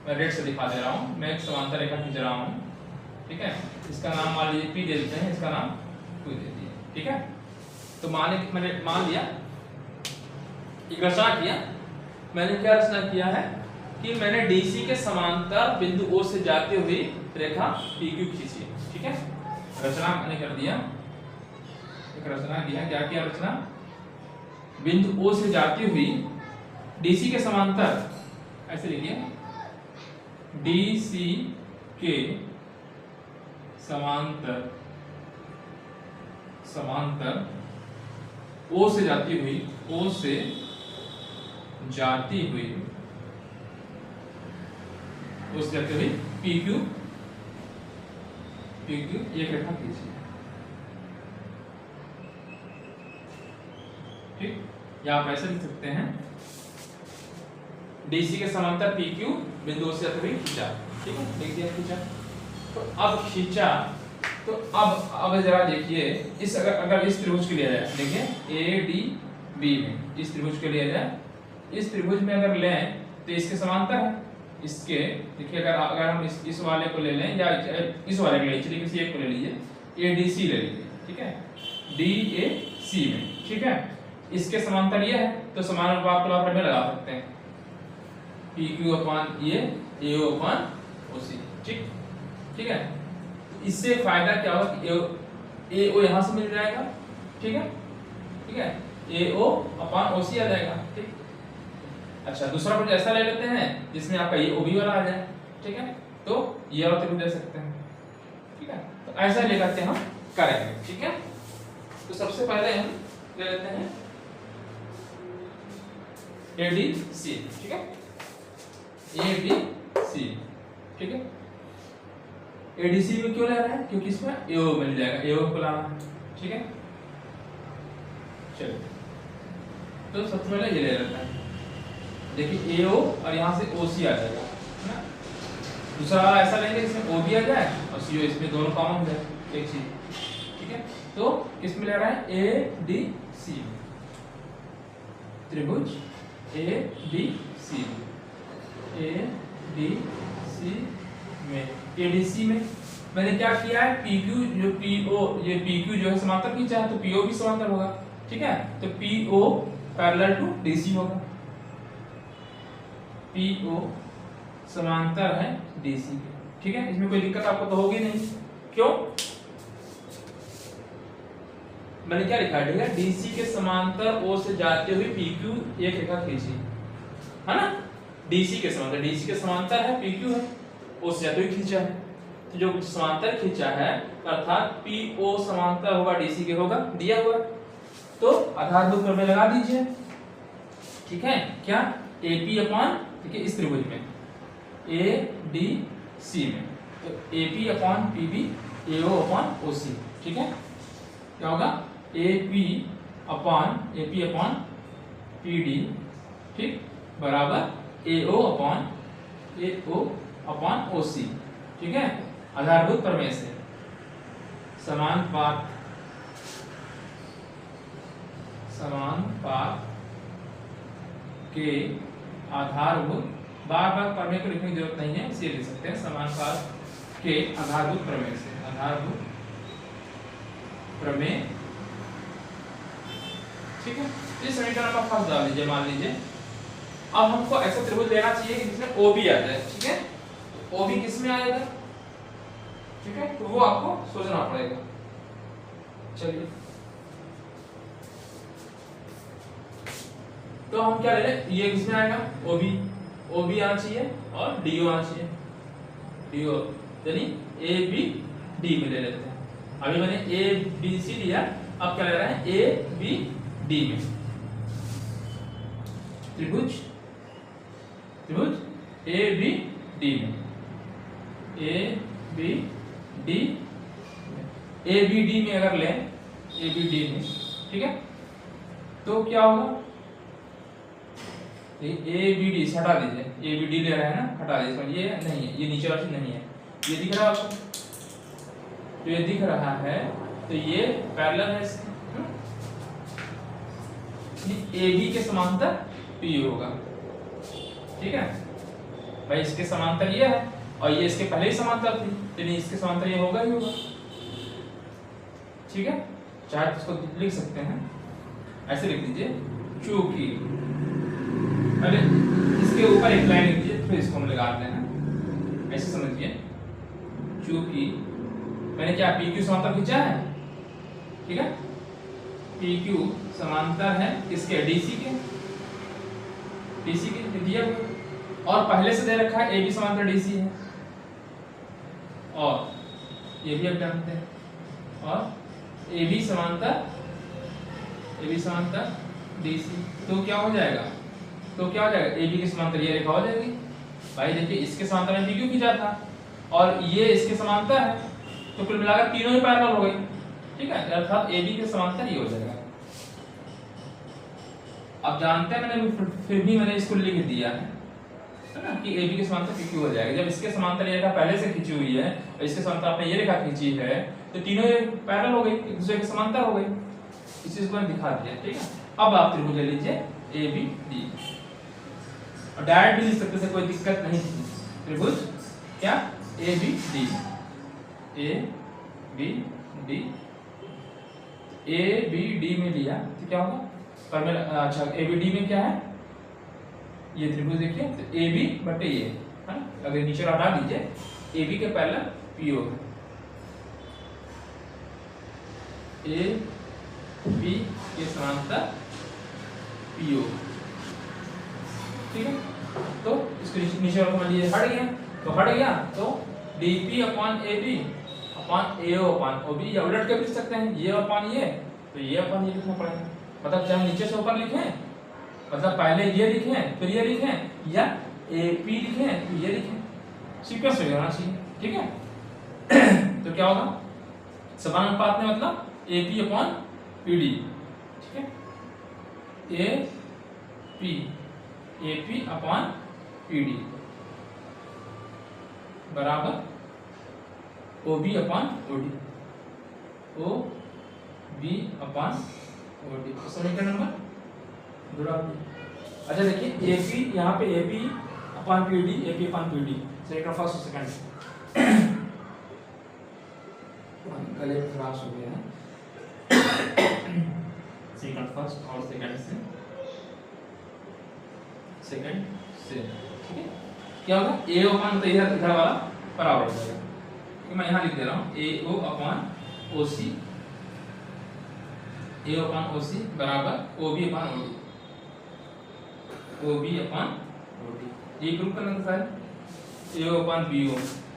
मैं रेड से दिखा दे रहा हूँ, मैं एक समांतर रेखा खींच रहा हूँ, ठीक है। इसका नाम मान लीजिए P दे देते हैं, इसका नाम Q दे दिए, ठीक है। तो मैंने मान लिया, एक रचना किया। मैंने क्या रचना किया है कि मैंने DC के समांतर बिंदु O से जाती हुई रेखा PQ खींची, ठीक है। रचना मैंने कर दिया, एक रचना किया। क्या किया रचना? बिंदु O से जाती हुई DC के समांतर, ऐसे लिखिए, DC के समांतर O से जाती हुई PQ एक रेखा खींची, ठीक। या आप ऐसे लिख सकते हैं, DC के समांतर PQ बिंदु से जाते हुए खींचा, ठीक है। लिख दिया खींचा। तो अब खींचा, तो अब जरा देखिए, इस अगर इस त्रिभुज के लिए जाए, देखिए ADB में इस त्रिभुज के लिए जाए, इस त्रिभुज में अगर लें तो इसके समांतर है। इसके देखिए, अगर हम इस वाले को ले लें या इस वाले को ले, चलिए किसी एक को ले लीजिए, ADC ले लीजिए, ठीक है, DAC में, ठीक है। इसके समांतर ये है, तो समान अनुपात को आप में लगा सकते हैं, PQ अपॉन ये AO अपॉन OC, ठीक है। तो इससे फायदा क्या होगा कि AO यहाँ से मिल जाएगा, ठीक है, AO अपॉन OC आ जाएगा, ठीक। अच्छा, दूसरा कुछ ऐसा ले लेते हैं जिसमें आपका ये OB वाला आ जाए, ठीक है। तो ये वाला त्रिभुज दे सकते हैं, ठीक है। तो ऐसा लेकर के हम करेंगे, ठीक है। तो सबसे पहले हम ले लेते हैं ADC, ठीक है, ADC, ठीक है। ADC में क्यों ले रहे हैं? क्योंकि इसमें AO मिल जाएगा, AO को लाना है, ठीक है। चलिए, तो सबसे पहले ये ले लेते हैं, देखिए AO और यहाँ से OC आ जाएगा, है ना। दूसरा वाला ऐसा लेंगे जिसमें OB आ जाए और CO, इसमें दोनों कॉमन हो जाए, एक चीज, ठीक है। तो किसमें ले रहा है? ADC, त्रिभुज ADC में, ADC में मैंने क्या किया है, PQ जो PO, ये PQ जो है समांतर खींचा है, तो PO भी समांतर होगा, ठीक है। तो PO पैरेलल टू DC होगा, PO समांतर है DC के, ठीक है। इसमें कोई दिक्कत आपको तो होगी नहीं, क्यों? मैंने क्या लिखा है, DC के समांतर O से जाते हुए PQ एक रेखा खींची, है ना। DC के समांतर है PQ है, O से जाते हुए खींचा है, तो जो समांतर खींचा है अर्थात PO समांतर होगा DC के, होगा दिया हुआ, तो आधारभूत प्रमेय लगा दीजिए, ठीक है। क्या? AP अपॉन, देखिए इस त्रिभुज में ADC में, तो AP upon PB, AO upon OC, ठीक है। क्या होगा? AP अपॉन PD, ठीक, बराबर AO अपॉन OC, ठीक है। आधारभूत प्रमेय से समानुपात के आधारभूत, बार बार प्रमेय को लिखने की जरूरत नहीं है, इसे लिख सकते हैं समानुपात के आधारभूत प्रमेय से, आधारभूत प्रमेय, ठीक है। इस समीकरण का फर्स्ट डाल लीजिए, मान लीजिए अब हमको ऐसा त्रिभुज लेना चाहिए कि जिसमें OB आ जाए, ठीक है। तो OB किस में आएगा, ठीक है, तो वो आपको सोचना पड़ेगा। चलिए, तो हम क्या ले लें, ये किस में आएगा, OB आना चाहिए और DO आना चाहिए, DO यानी ABD में ले लेते हैं। अभी मैंने ABC लिया, अब क्या ले रहे हैं, ABD में, त्रिभुज ABD में, ABD में अगर लें, ABD में, ठीक है, तो क्या होगा, ABD से हटा दीजिए, ABD ले रहे हैं ना, हटा दीजिए, ये नहीं है, ये नीचे वाला नहीं है, ये दिख रहा है आपको, तो ये दिख रहा है, तो ये पैरेलल है इसके, ए बी के समांतर पी होगा। ठीक है भाई, इसके समांतर ये है और ये इसके पहले ही समांतर थी, तो नहीं इसके समांतर ये होगा ही होगा। ठीक है, चाहे इसको लिख सकते हैं ऐसे, लिख दीजिए चूंकि, अरे इसके ऊपर एक लाइन लिख दीजिए, फिर इसको हम लगाते हैं, ऐसे समझिए। चूंकि मैंने क्या पी क्यू समांतर खींचा है, ठीक है, पी क्यू समांतर है किसके, डीसी के, डीसी के दिया हुआ, और पहले से दे रखा है ए बी समांतर डीसी है, और ये भी आप जानते हैं, और ए बी समांतर डीसी, तो क्या हो जाएगा, ए बी के समांतर ये रेखा हो जाएगी। भाई देखिए इसके समांतर में पी क्यू खींचा था और ये इसके समांतर है, तो कुल मिलाकर तीनों ही पैरेलल हो गई। ठीक है, अर्थात ए बी के समांतर ये हो जाएगा। अब जानते हैं मैंने फिर भी मैंने इसको लिख दिया है ना, कि ए बी के समांतर पी क्यू हो जाएगा। जब इसके समांतर ये रेखा पहले से खींची हुई है और इसके समांतर आपने ये रेखा खींची है, तो तीनों पैरेलल हो गई, एक दूसरे के समांतर हो गई। इस चीज को मैंने दिखा दिया। ठीक है, अब आप त्रिभुज ले लीजिए ए बी डी, और डायरेक्ट भी लिख सकते थे, कोई दिक्कत नहीं थी। त्रिभुज क्या, A B D, A B D, A B D में लिया तो क्या होगा, पर मैं अच्छा ए बी डी में क्या है, ये त्रिभुज देखिए, तो ए बी बटे ये है ना, अगर नीचे हटा दीजिए, ए बी के पैरेलल पीओ है, ए बी के समांतर पीओ। ठीक है, तो इसको नीचे मान लीजिए हट गया, तो DP upon A B upon AO upon O B, या उलट के लिख सकते हैं, ये अपॉन ये, तो ये अपॉन ये लिखना पड़ेगा। मतलब चाहे नीचे से ऊपर लिखें, मतलब पहले ये लिखें फिर ये लिखें, या ए पी लिखें फिर ये लिखें, सीक्वेंस में होना चाहिए। ठीक है तो क्या होगा, समानुपात में मतलब A P upon P D. ठीक है, A P upon P D बराबर O B upon O D, O B upon O D. समीकरण नंबर जुड़ा। अच्छा देखिए ए पी, यहाँ पे A P upon P D, A P upon P D, समीकरण फर्स्ट और सेकंड। गले खराब हो गया है सेकंड फर्स्ट और सेकंड से। ठीक है, क्या होगा, ए अपॉन, तो इधर वाला बराबर हो जाएगा, तो मैं यहाँ लिख दे रहा हूँ ए ओ अपॉन ओ सी, ए अपॉन ओ सी बराबर O B upon O D, O B upon O D, ये ग्रुप करना था ए ओ अपॉन बी ओ।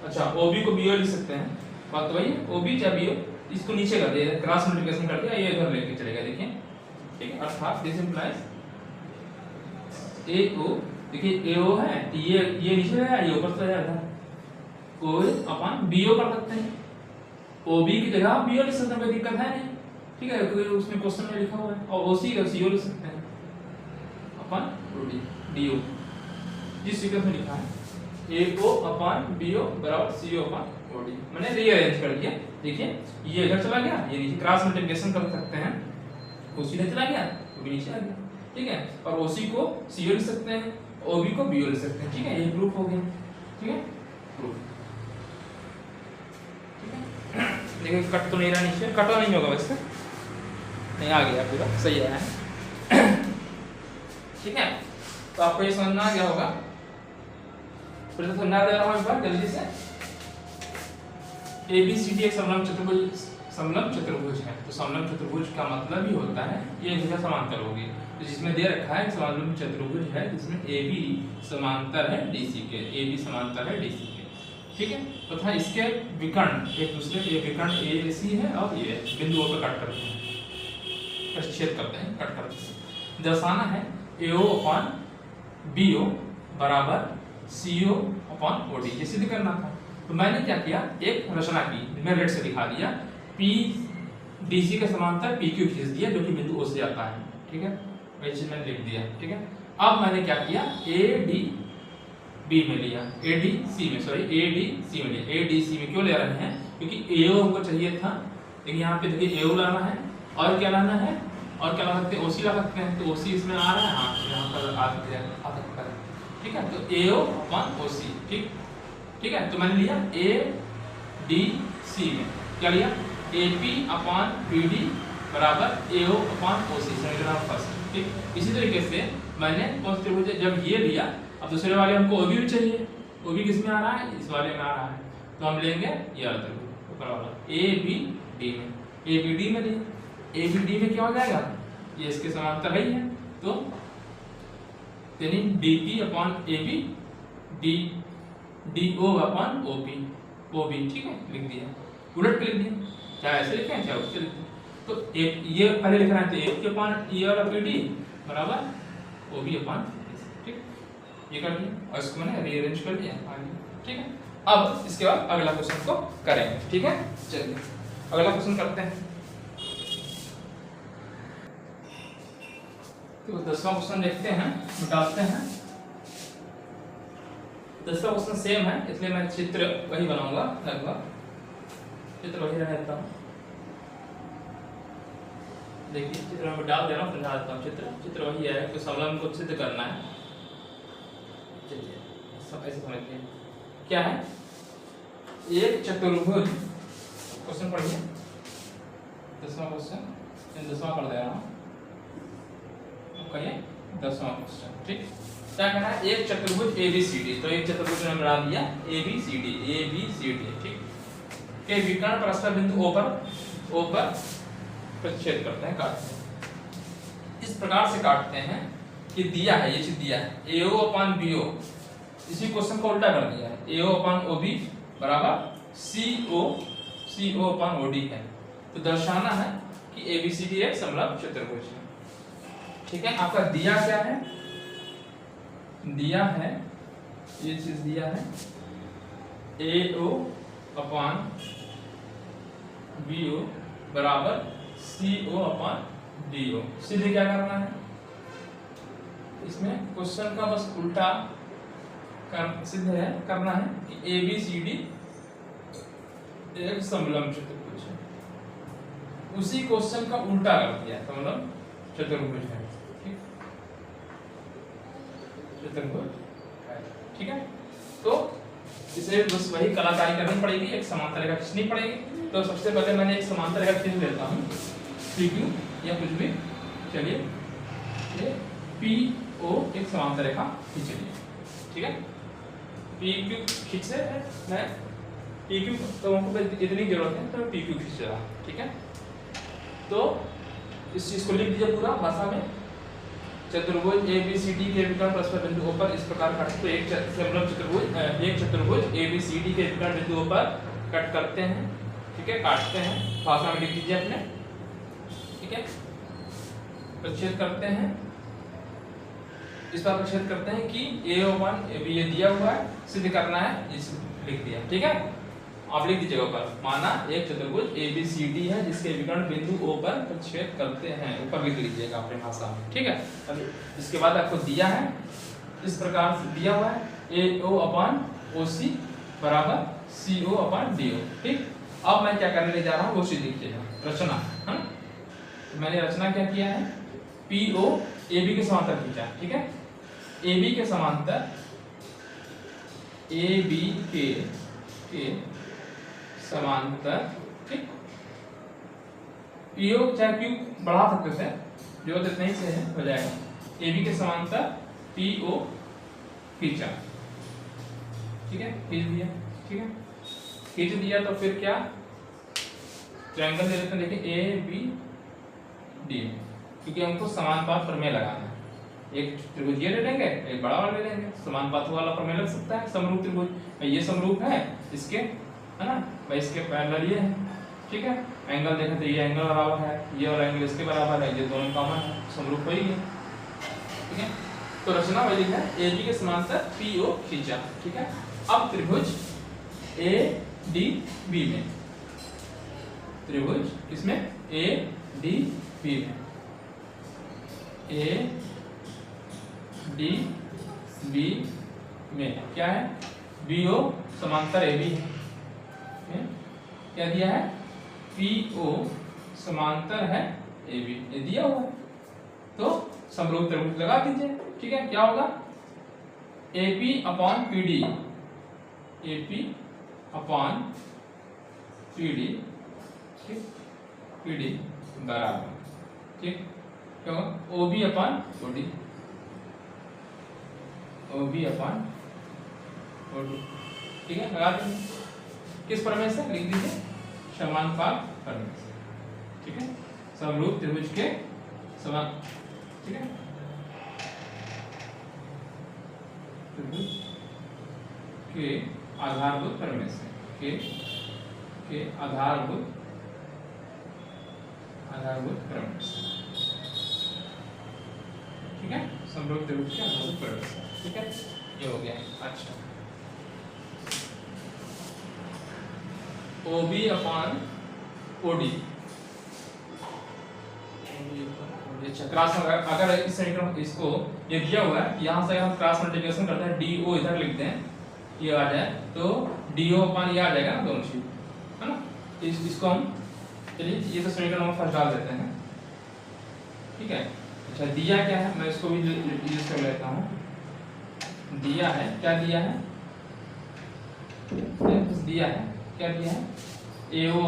अच्छा ओ बी को बी ओ लिख सकते हैं, बात तो वही है, ओ बी या बी ओ, इसको नीचे कर दिया, क्रॉस मल्टीप्लिकेशन कर दिया, ये इधर लेके चलेगा। देखिए ठीक है, अर्थात दिस इंप्लाइज ए ओ, देखिए ए ओ है तो ये नीचे रहेगा, ये ऊपर चला जाएगा, ओ अपॉन बी ओ कर सकते हैं, ओ बी की जगह बी ओ लिख सकते हैं, कोई दिक्कत है नहीं। ठीक है, कोई उसमें क्वेश्चन में लिखा हुआ है, और ओ सी का सी ओ लिख सकते हैं upon O D, D O, जिस सीक्वेंस में लिखा है ए ओ अपॉन बी ओ बराबर सी ओ अपॉन ओ डी, मैंने रीअरेंज कर दिया। देखिए ये इधर चला गया, ये नीचे क्रॉस मल्टीप्लिकेशन कर सकते हैं, ओ सी इधर चला गया, वो भी नीचे आ गया। ठीक है, और ओ सी को सी ओ लिख सकते हैं, ओ बी को बी ओ लिख सकते हैं। ठीक है, ये प्रूफ हो गया। ठीक है, प्रूफ। ठीक है, देखिए कट तो नहीं रहा, नीचे कटा नहीं होगा वैसे, नहीं आ गया पूरा सही आया है। ठीक है, तो आपको ये समझना आ गया होगा, फिर तो समझा दे रहा हूँ एक बार जल्दी से। ए बी सी डी एक समलंब चतुर्भुज है, तो समलंब चतुर्भुज का मतलब ही होता है ये भुजा समांतर होगी, तो जिसमें दे रखा है समलंब चतुर्भुज है जिसमें ए बी समांतर है डीसी के, ए बी समांतर है डीसी के। ठीक है, तथा इसके विकर्ण एक दूसरे के, विकर्ण ए सी है और ये बिंदुओं पर कट करते हैं, छेद करते हैं, कट करते हैं। दर्शाना है ए ओ अपॉन बी ओ बराबर सी ओ अपॉन ओ डी, ये सिद्ध करना था। तो मैंने क्या किया, एक रचना की, मैं रेड से दिखा दिया, पी डीसी के समांतर पी क्यू खींच दिया जो कि बिंदु ओ से आता है। ठीक है, वैसे मैंने लिख दिया। ठीक है, अब मैंने क्या किया, ए डी बी में लिया, ए डी सी में, सॉरी ए डी सी में लिया। ए डी सी में क्यों ले रहे हैं, क्योंकि ए ओ हमको चाहिए था, लेकिन यहाँ पे देखिए ए ओ लाना है और क्या लाना है और क्या ला सकते हैं, ओसी ला सकते हैं, तो ओसी इसमें आ रहा है, हाँ यहाँ पर आ सकता है, ठीक है। तो AO अपॉन OC, ठीक है। तो मैंने लिया ADC में क्या लिया, AP अपॉन PD बराबर AO अपॉन OC, समीकरण फर्स्ट, ठीक। इसी तरीके से मैंने कौन से त्रिभुज जब ये लिया, अब दूसरे वाले हमको OB भी चाहिए, OB किस में आ रहा है, इस वाले में आ रहा है, तो हम लेंगे ये वाला त्रिभुज ऊपर वाला ABD में, ABD में लिया, ABD में क्या हो जाएगा, ये इसके समांतर है ही है, तो यानी DP upon AB DO upon OB, ठीक है, लिख दिया, उलट के लिख दिया, चाहे ऐसे लिखें चाहे उससे लिखें। तो एक ये पहले लिखना है, तो एक के अपॉन E और PD बराबर OB अपॉन, ठीक, ये कर दिया और इसको मैंने रीअरेंज कर दिया आगे, ठीक है। अब इसके बाद अगला क्वेश्चन को करेंगे, ठीक है। चलिए अगला क्वेश्चन करते हैं। तो 10वां क्वेश्चन देखते हैं, मिटाते हैं। 10वां क्वेश्चन सेम है, इसलिए मैं चित्र वही बनाऊंगा, लगभग चित्र वही रहता हूँ। देखिए चित्र में डाल दे रहा हूँ, समझा देता हूँ। चित्र वही है, तो समलंब को सिद्ध करना है। चलिए सब ऐसे समझिए क्या है, एक चतुर्भुज, क्वेश्चन पढ़िए 10वां क्वेश्चन, 10वां पढ़ दे रहा हूँ, कहिए 10वां क्वेश्चन, ठीक। क्या कहना है, एक चतुर्भुज ABCD, तो एक चतुर्भुज ने बना दिया ABCD, ठीक, के विकर्ण परस्पर बिंदु O पर प्रतिच्छेद करते हैं, काटते हैं। इस प्रकार से काटते हैं कि दिया है, ये चीज दिया है AO अपॉन BO, इसी क्वेश्चन को उल्टा कर दिया है, AO अपॉन OB बराबर CO अपॉन OD है। तो दर्शाना है कि ABCD एक समलंब चतुर्भुज है, ठीक है। आपका दिया क्या है, दिया है ये चीज दिया है AO अपॉन BO बराबर CO अपॉन DO। सीधे क्या करना है, इसमें क्वेश्चन का बस उल्टा सिद्ध है, करना है कि ABCD एक समलंब चतुर्भुज है, उसी क्वेश्चन का उल्टा कर दिया, समलंब चतुर्भुज है, चतुर्भुज, ठीक है। तो इसे बस वही कलाकारी करनी पड़ेगी, एक समांतर रेखा खींचनी पड़ेगी। तो सबसे पहले मैंने एक समांतर रेखा खींच लेता हूँ, PQ या कुछ भी, चलिए ये PO एक समांतर रेखा खींच ली, ठीक है। PQ खींचे है, मैं PQ तो हमको इतनी जरूरत है, तो मैं PQ खींच रहा, ठीक है। तो इस चीज को लिख दीजिए पूरा भाषा में, चतुर्भुज ABCD के विकर्ण परस्पर बिंदुओं पर इस प्रकार काटते, तो एक समलंब चतुर्भुज, एक चतुर्भुज ABCD के विकर्ण बिंदुओं पर कट करते हैं, ठीक है, काटते हैं, भाषा में लिख दीजिए अपने, ठीक है। प्रतिच्छेद करते हैं, इस बार प्रतिच्छेद करते हैं कि AO अपॉन AB ये दिया हुआ है, सिद्ध करना है, इस लिख दिया, ठीक है। आप लिख दीजिएगा ऊपर, माना एक चतुर्भुज ABCD है जिसके विकर्ण बिंदु O पर प्रतिच्छेद करते हैं, ऊपर लिख लीजिएगा अपने भाषा में, ठीक है। अब इसके बाद आपको दिया है, इस प्रकार से दिया हुआ है AO अपॉन OC बराबर CO अपॉन DO, ठीक। अब मैं क्या करने जा रहा हूँ वो चीज लिखिएगा, रचना, हाँ। तो मैंने रचना क्या किया है, PO AB के समांतर खींचा, ठीक है। AB के समांतर, AB के समांतर, ठीक। PO चाहे Q बढ़ा सकते थे, जो इतने ही से है, हो जाएगा। AB के समांतर PO खींचा, ठीक है, खींच दिया, ठीक है। खींच दिया तो फिर क्या, ट्रायंगल ले लेते हैं, देखिए ABD, क्योंकि हमको समानुपात प्रमेय लगाना है। एक त्रिभुज ये ले लेंगे, एक बड़ा वाला ले लेंगे, समानुपात वाला प्रमेय लग सकता है। समरूप त्रिभुज, ये समरूप है इसके, है ना, भाई इसके पैरेलल ये है, ठीक है। एंगल देखें तो ये एंगल बराबर है, ये वाला एंगल इसके बराबर है, ये दोनों कॉमन है, समरूप हो ही गया, ठीक है। तो रचना वही है, AB के समांतर PO खींचा, ठीक है। अब त्रिभुज ADB में, त्रिभुज किसमें, ADB में, ADB में क्या है, BO समांतर AB है, क्या दिया है, PO समांतर है ए बी, ये दिया हुआ है तो समरूप त्रिभुज लगा दीजिए। ठीक है, क्या होगा AP upon PD, AP upon PD, ठीक, PD बराबर, ठीक, क्या होगा OB upon OD, OB upon OD। ठीक है, लगा देंगे किस प्रमेय से, लिख दीजिए समानुपात प्रमेय से। ठीक है, समरूप त्रिभुज के समान, ठीक है, त्रिभुज के आधारभूत प्रमेय से, के आधारभूत प्रमेय से। ठीक है, समरूप त्रिभुज के आधारभूत प्रमेय से। ठीक है, ये हो गया। अच्छा, OB अपॉन OD, क्रॉस, अगर इस समीकरण इसको ये दिया हुआ है, यहाँ से हम क्रॉस मल्टीप्लिकेशन करते हैं, DO इधर लिखते हैं, ये आ जाए तो DO अपॉन ये आ जाएगा ना, दोनों चीज है ना। इसको हम, चलिए ये तो समीकरण हम फर्स्ट डाल देते हैं। ठीक है, अच्छा दिया क्या है, मैं इसको भी यूज कर लेता हूँ। दिया है, क्या दिया है, दिया है, क्या दिया है, AO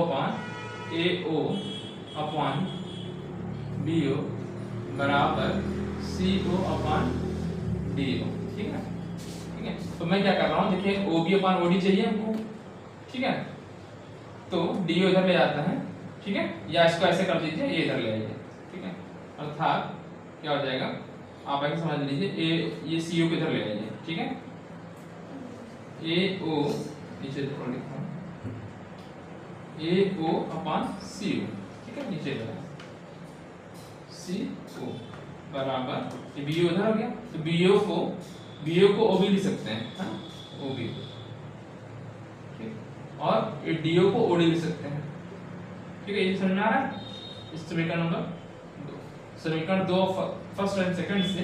अपॉन BO बराबर CO अपॉन DO। ठीक है, ठीक है, तो मैं क्या कर रहा हूँ, देखिए OB अपॉन OD चाहिए हमको। ठीक है, तो DO इधर ले जाता है, ठीक है, या इसको ऐसे कर दीजिए, ये इधर ले आइए। ठीक है, अर्थात क्या हो जाएगा, आप ऐसे समझ लीजिए, ये CO को इधर ले आइए। ठीक है, AO नीचे थोड़ा लिखा हूँ, AO अपॉन CO। ठीक है, नीचे ले CO बराबर, ये BO उधर हो गया, तो BO को OB लिख सकते हैं, हाँ OB, ठीक, और ये DO को OD लिख सकते हैं। ठीक है, ये समझ में आ रहा है। इस समीकरण नंबर 2, समीकरण 2 फर्स्ट एंड सेकंड से,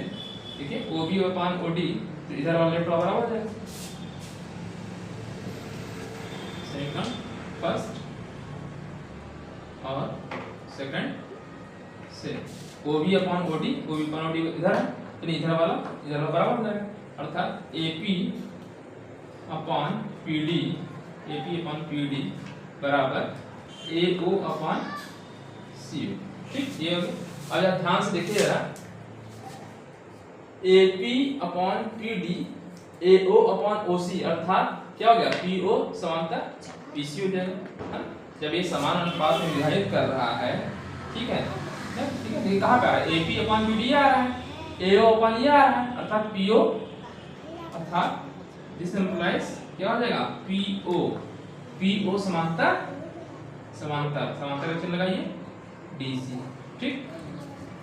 देखिए OB अपॉन OD, तो इधर वाला लेफ्ट बराबर हो जाएगा। समीकरण फर्स्ट और सेकंड से OB अपॉन OD इधर है, तो इधर वाला बराबर हो जाएगा, अर्थात AP अपॉन PD बराबर AO अपॉन CO। ठीक, ये हो गया। अब ध्यान से देखिए जरा, AP upon PD AO upon OC, अर्थात क्या हो गया, PO समांतर PC हो जाएगा। जब ये समान अनुपात में विभाजित कर रहा है, ठीक है, ठीक है, ये कहाँ पे आ रहा है, AP अपॉन PD आ रहा है, AO अपॉन ये आ रहा है, अर्थात PO, अर्थात दिस इंप्लाइज क्या हो जाएगा, PO समांतर का चिन्ह लगाइए DC। ठीक,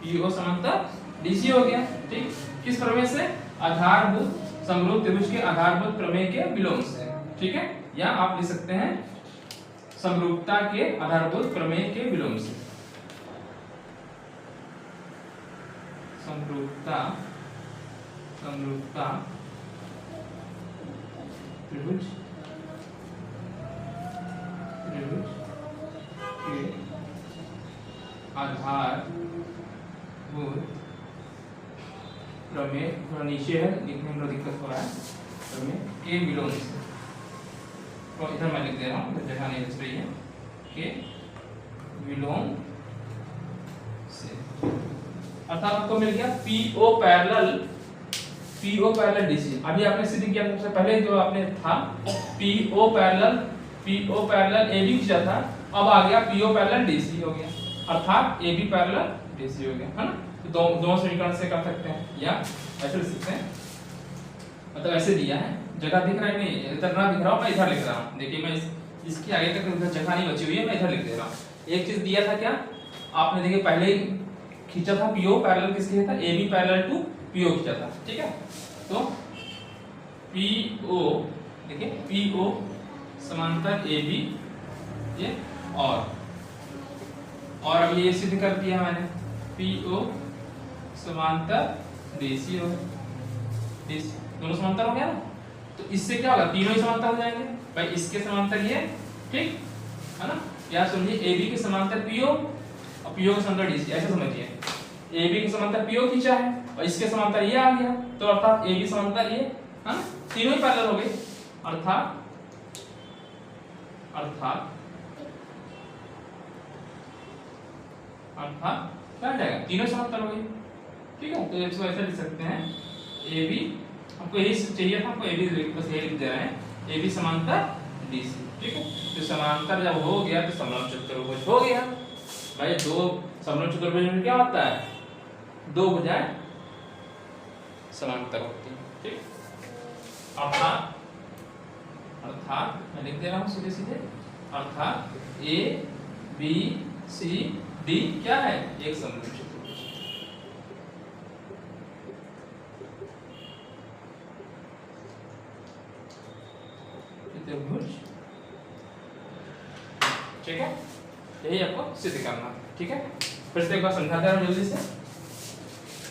PO समांतर DC हो गया। ठीक, किस प्रमेय से, आधारभूत समरूप त्रिभुज के आधारभूत प्रमेय के विलोम से। ठीक है, या आप लिख सकते हैं समरूपता के आधारभूत प्रमेय के विलोम से। समरूपता त्रिभुज के आधारभूत प्रमेय, थोड़ा नीचे है, लिखने में दिक्कत हो रहा है, प्रमेय के विलोम से, तो इधर मैं लिख दे रहा हूँ, इधर जगह नहीं बच रही है, के विलोम से, अर्थात आपको मिल गया PO पैरेलल DC। अभी आपने सिद्ध किया सबसे पहले जो आपने था, PO पैरेलल AB खींचा था, अब आ गया PO पैरेलल DC हो गया, अर्थात AB पैरेलल DC हो गया, है ना। तो दोनों समीकरण से कर सकते हैं, या ऐसे लिख सकते हैं, मतलब ऐसे दिया है, जगह दिख रहा है नहीं, इधर ना दिख रहा हूँ, मैं इधर लिख रहा हूँ। देखिए मैं इसकी आगे तक उधर जगह नहीं बची हुई है, मैं इधर लिख दे रहा हूँ। एक चीज दिया था क्या, आपने देखिए पहले ही खींचा था, PO पैरेलल किसके था, AB पैरेलल टू PO खींचा था। ठीक है, तो PO, देखिए PO समांतर AB, ये और अब ये सिद्ध कर दिया मैंने, PO समांतर DC हो, दोनों समांतर हो गया ना, तो इससे क्या होगा, तीनों ही समांतर हो जाएंगे भाई, इसके समांतर ये, ठीक है ना, या सुनिए AB के समांतर PO और पीओ के समांतर डीसी, ऐसे समझिए AB के समांतर PO खींचा है और इसके समांतर ये आ गया, तो अर्थात AB समांतर ये, है ना, तीनों ही पैरेलल हो गए, अर्थात क्या हो जाएगा, तीनों समांतर हो गए। ठीक है, तो इसको ऐसे लिख सकते हैं AB, हमको यही चाहिए था, हमको AB बस यही लिख दे रहे हैं, AB समांतर DC। ठीक है, तो समांतर जब हो गया तो समलंब चतुर्भुज हो गया। भाई दो समलंब चतुर्भुज में क्या होता है, दो भुजाएं समांतर होती हैं। ठीक, अर्थात मैं लिख दे रहा हूं सीधे सीधे, अर्थात A B C D क्या है, एक समलंब चतुर्भुज। चतुर्भुज, ठीक है, यही आपको सिद्ध करना। ठीक है, फिर से एक बार समझाते हैं जल्दी से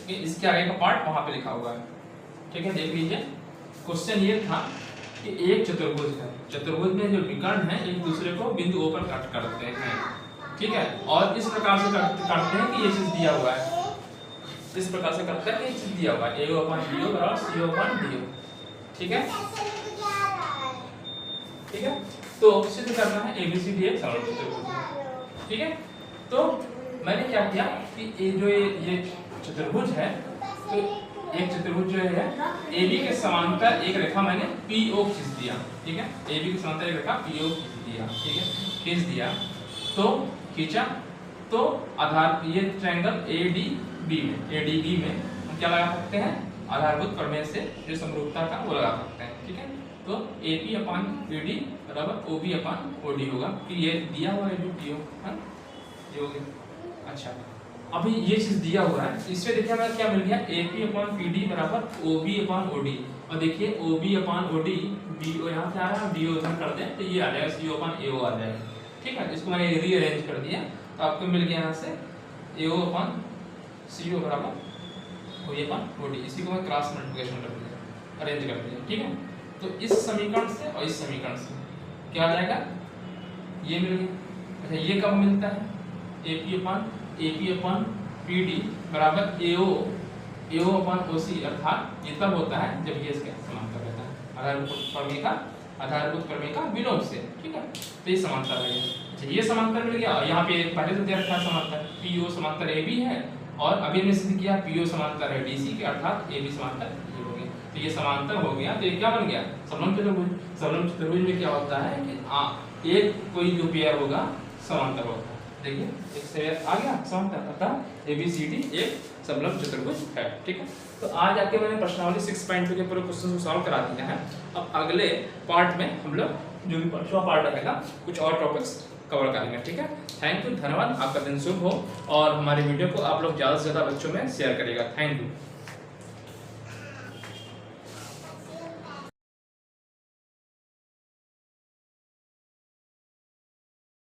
कि इसके आगे का पार्ट वहां पे लिखा हुआ है। ठीक है, देख लीजिए, क्वेश्चन ये था कि एक चतुर्भुज है, चतुर्भुज में जो विकर्ण है एक दूसरे को बिंदु O पर कट करते हैं। ठीक है, और इस प्रकार से करते हैं कि ये चीज दिया हुआ है, इस प्रकार से करते हैं कि ये चीज दिया हुआ है, AO/BO बराबर CO/DO। ठीक है, ठीक है, तो सिद्ध करना है ABCD एक समलंब चतुर्भुज है। ठीक है, तो मैंने क्या किया कि ये चतुर्भुज है, तो एक चतुर्भुज जो है AB के समांतर एक रेखा मैंने PO खींच दिया। ठीक है, AB के समांतर एक रेखा PO खींच दिया। ठीक है, खींच दिया, तो खींचा, तो आधार ये ट्रायंगल ADB में हम क्या लगा सकते हैं, आधारभूत प्रमेय से जो समरूपता का वो लगा सकते हैं। ठीक है, तो AP/BD बराबर OB/OD होगा, कि ये दिया हुआ है जो PO है ये हो गया। अच्छा, अभी ये चीज दिया हुआ है, इससे देखिए हमें क्या मिल गया, AP/PD बराबर OB/OD, और देखिए OB/OD BO यहाँ से आ रहा है, BO इधर कर दें तो ये आ जाएगा CO/AO आ जाएगा। ठीक है, इसको मैंने रीअरेंज कर दिया, तो आपको मिल गया यहाँ से AO/CO बराबर OB/OD, इसी को मैं क्रॉस मल्टीप्लिकेशन कर दिया, अरेंज कर दिया। ठीक है, तो इस समीकरण से और इस समीकरण से क्या आ जाएगा, ये मिल गया। अच्छा, ये कब मिलता है, AP/PD बराबर AO/OC, अर्थात ये तब होता है जब ये इसके समांतर रहता है, आधारभूत प्रमेय का विलोम से। ठीक है, तो ये समांतर है। अच्छा, ये समांतर मिल गया, यहाँ पे पहले से दे रखा है समांतर, PO समांतर AB है, और अभी हमने सिद्ध किया PO समांतर है DC के, अर्थात AB समांतर ये हो गया, तो ये समांतर हो गया, तो ये क्या बन गया, समलंब चतुर्भुज। समलंब चतुर्भुज में क्या होता है कि एक कोई जो पेयर होगा समांतर होता है। देखिए, एक पेयर आ गया समांतर, अर्थात ABCD एक समलंब चतुर्भुज है। ठीक है, तो आज आके मैंने प्रश्नावली 6.2 के पूरे क्वेश्चन को सॉल्व करा दिया है। अब अगले पार्ट में हम लोग जो भी पांचवा पार्ट रहेगा कुछ और टॉपिक्स कवर करेंगे। ठीक है, थैंक यू, धन्यवाद, आपका दिन शुभ हो, और हमारे वीडियो को आप लोग ज़्यादा से ज़्यादा बच्चों में शेयर करिएगा। Thank you.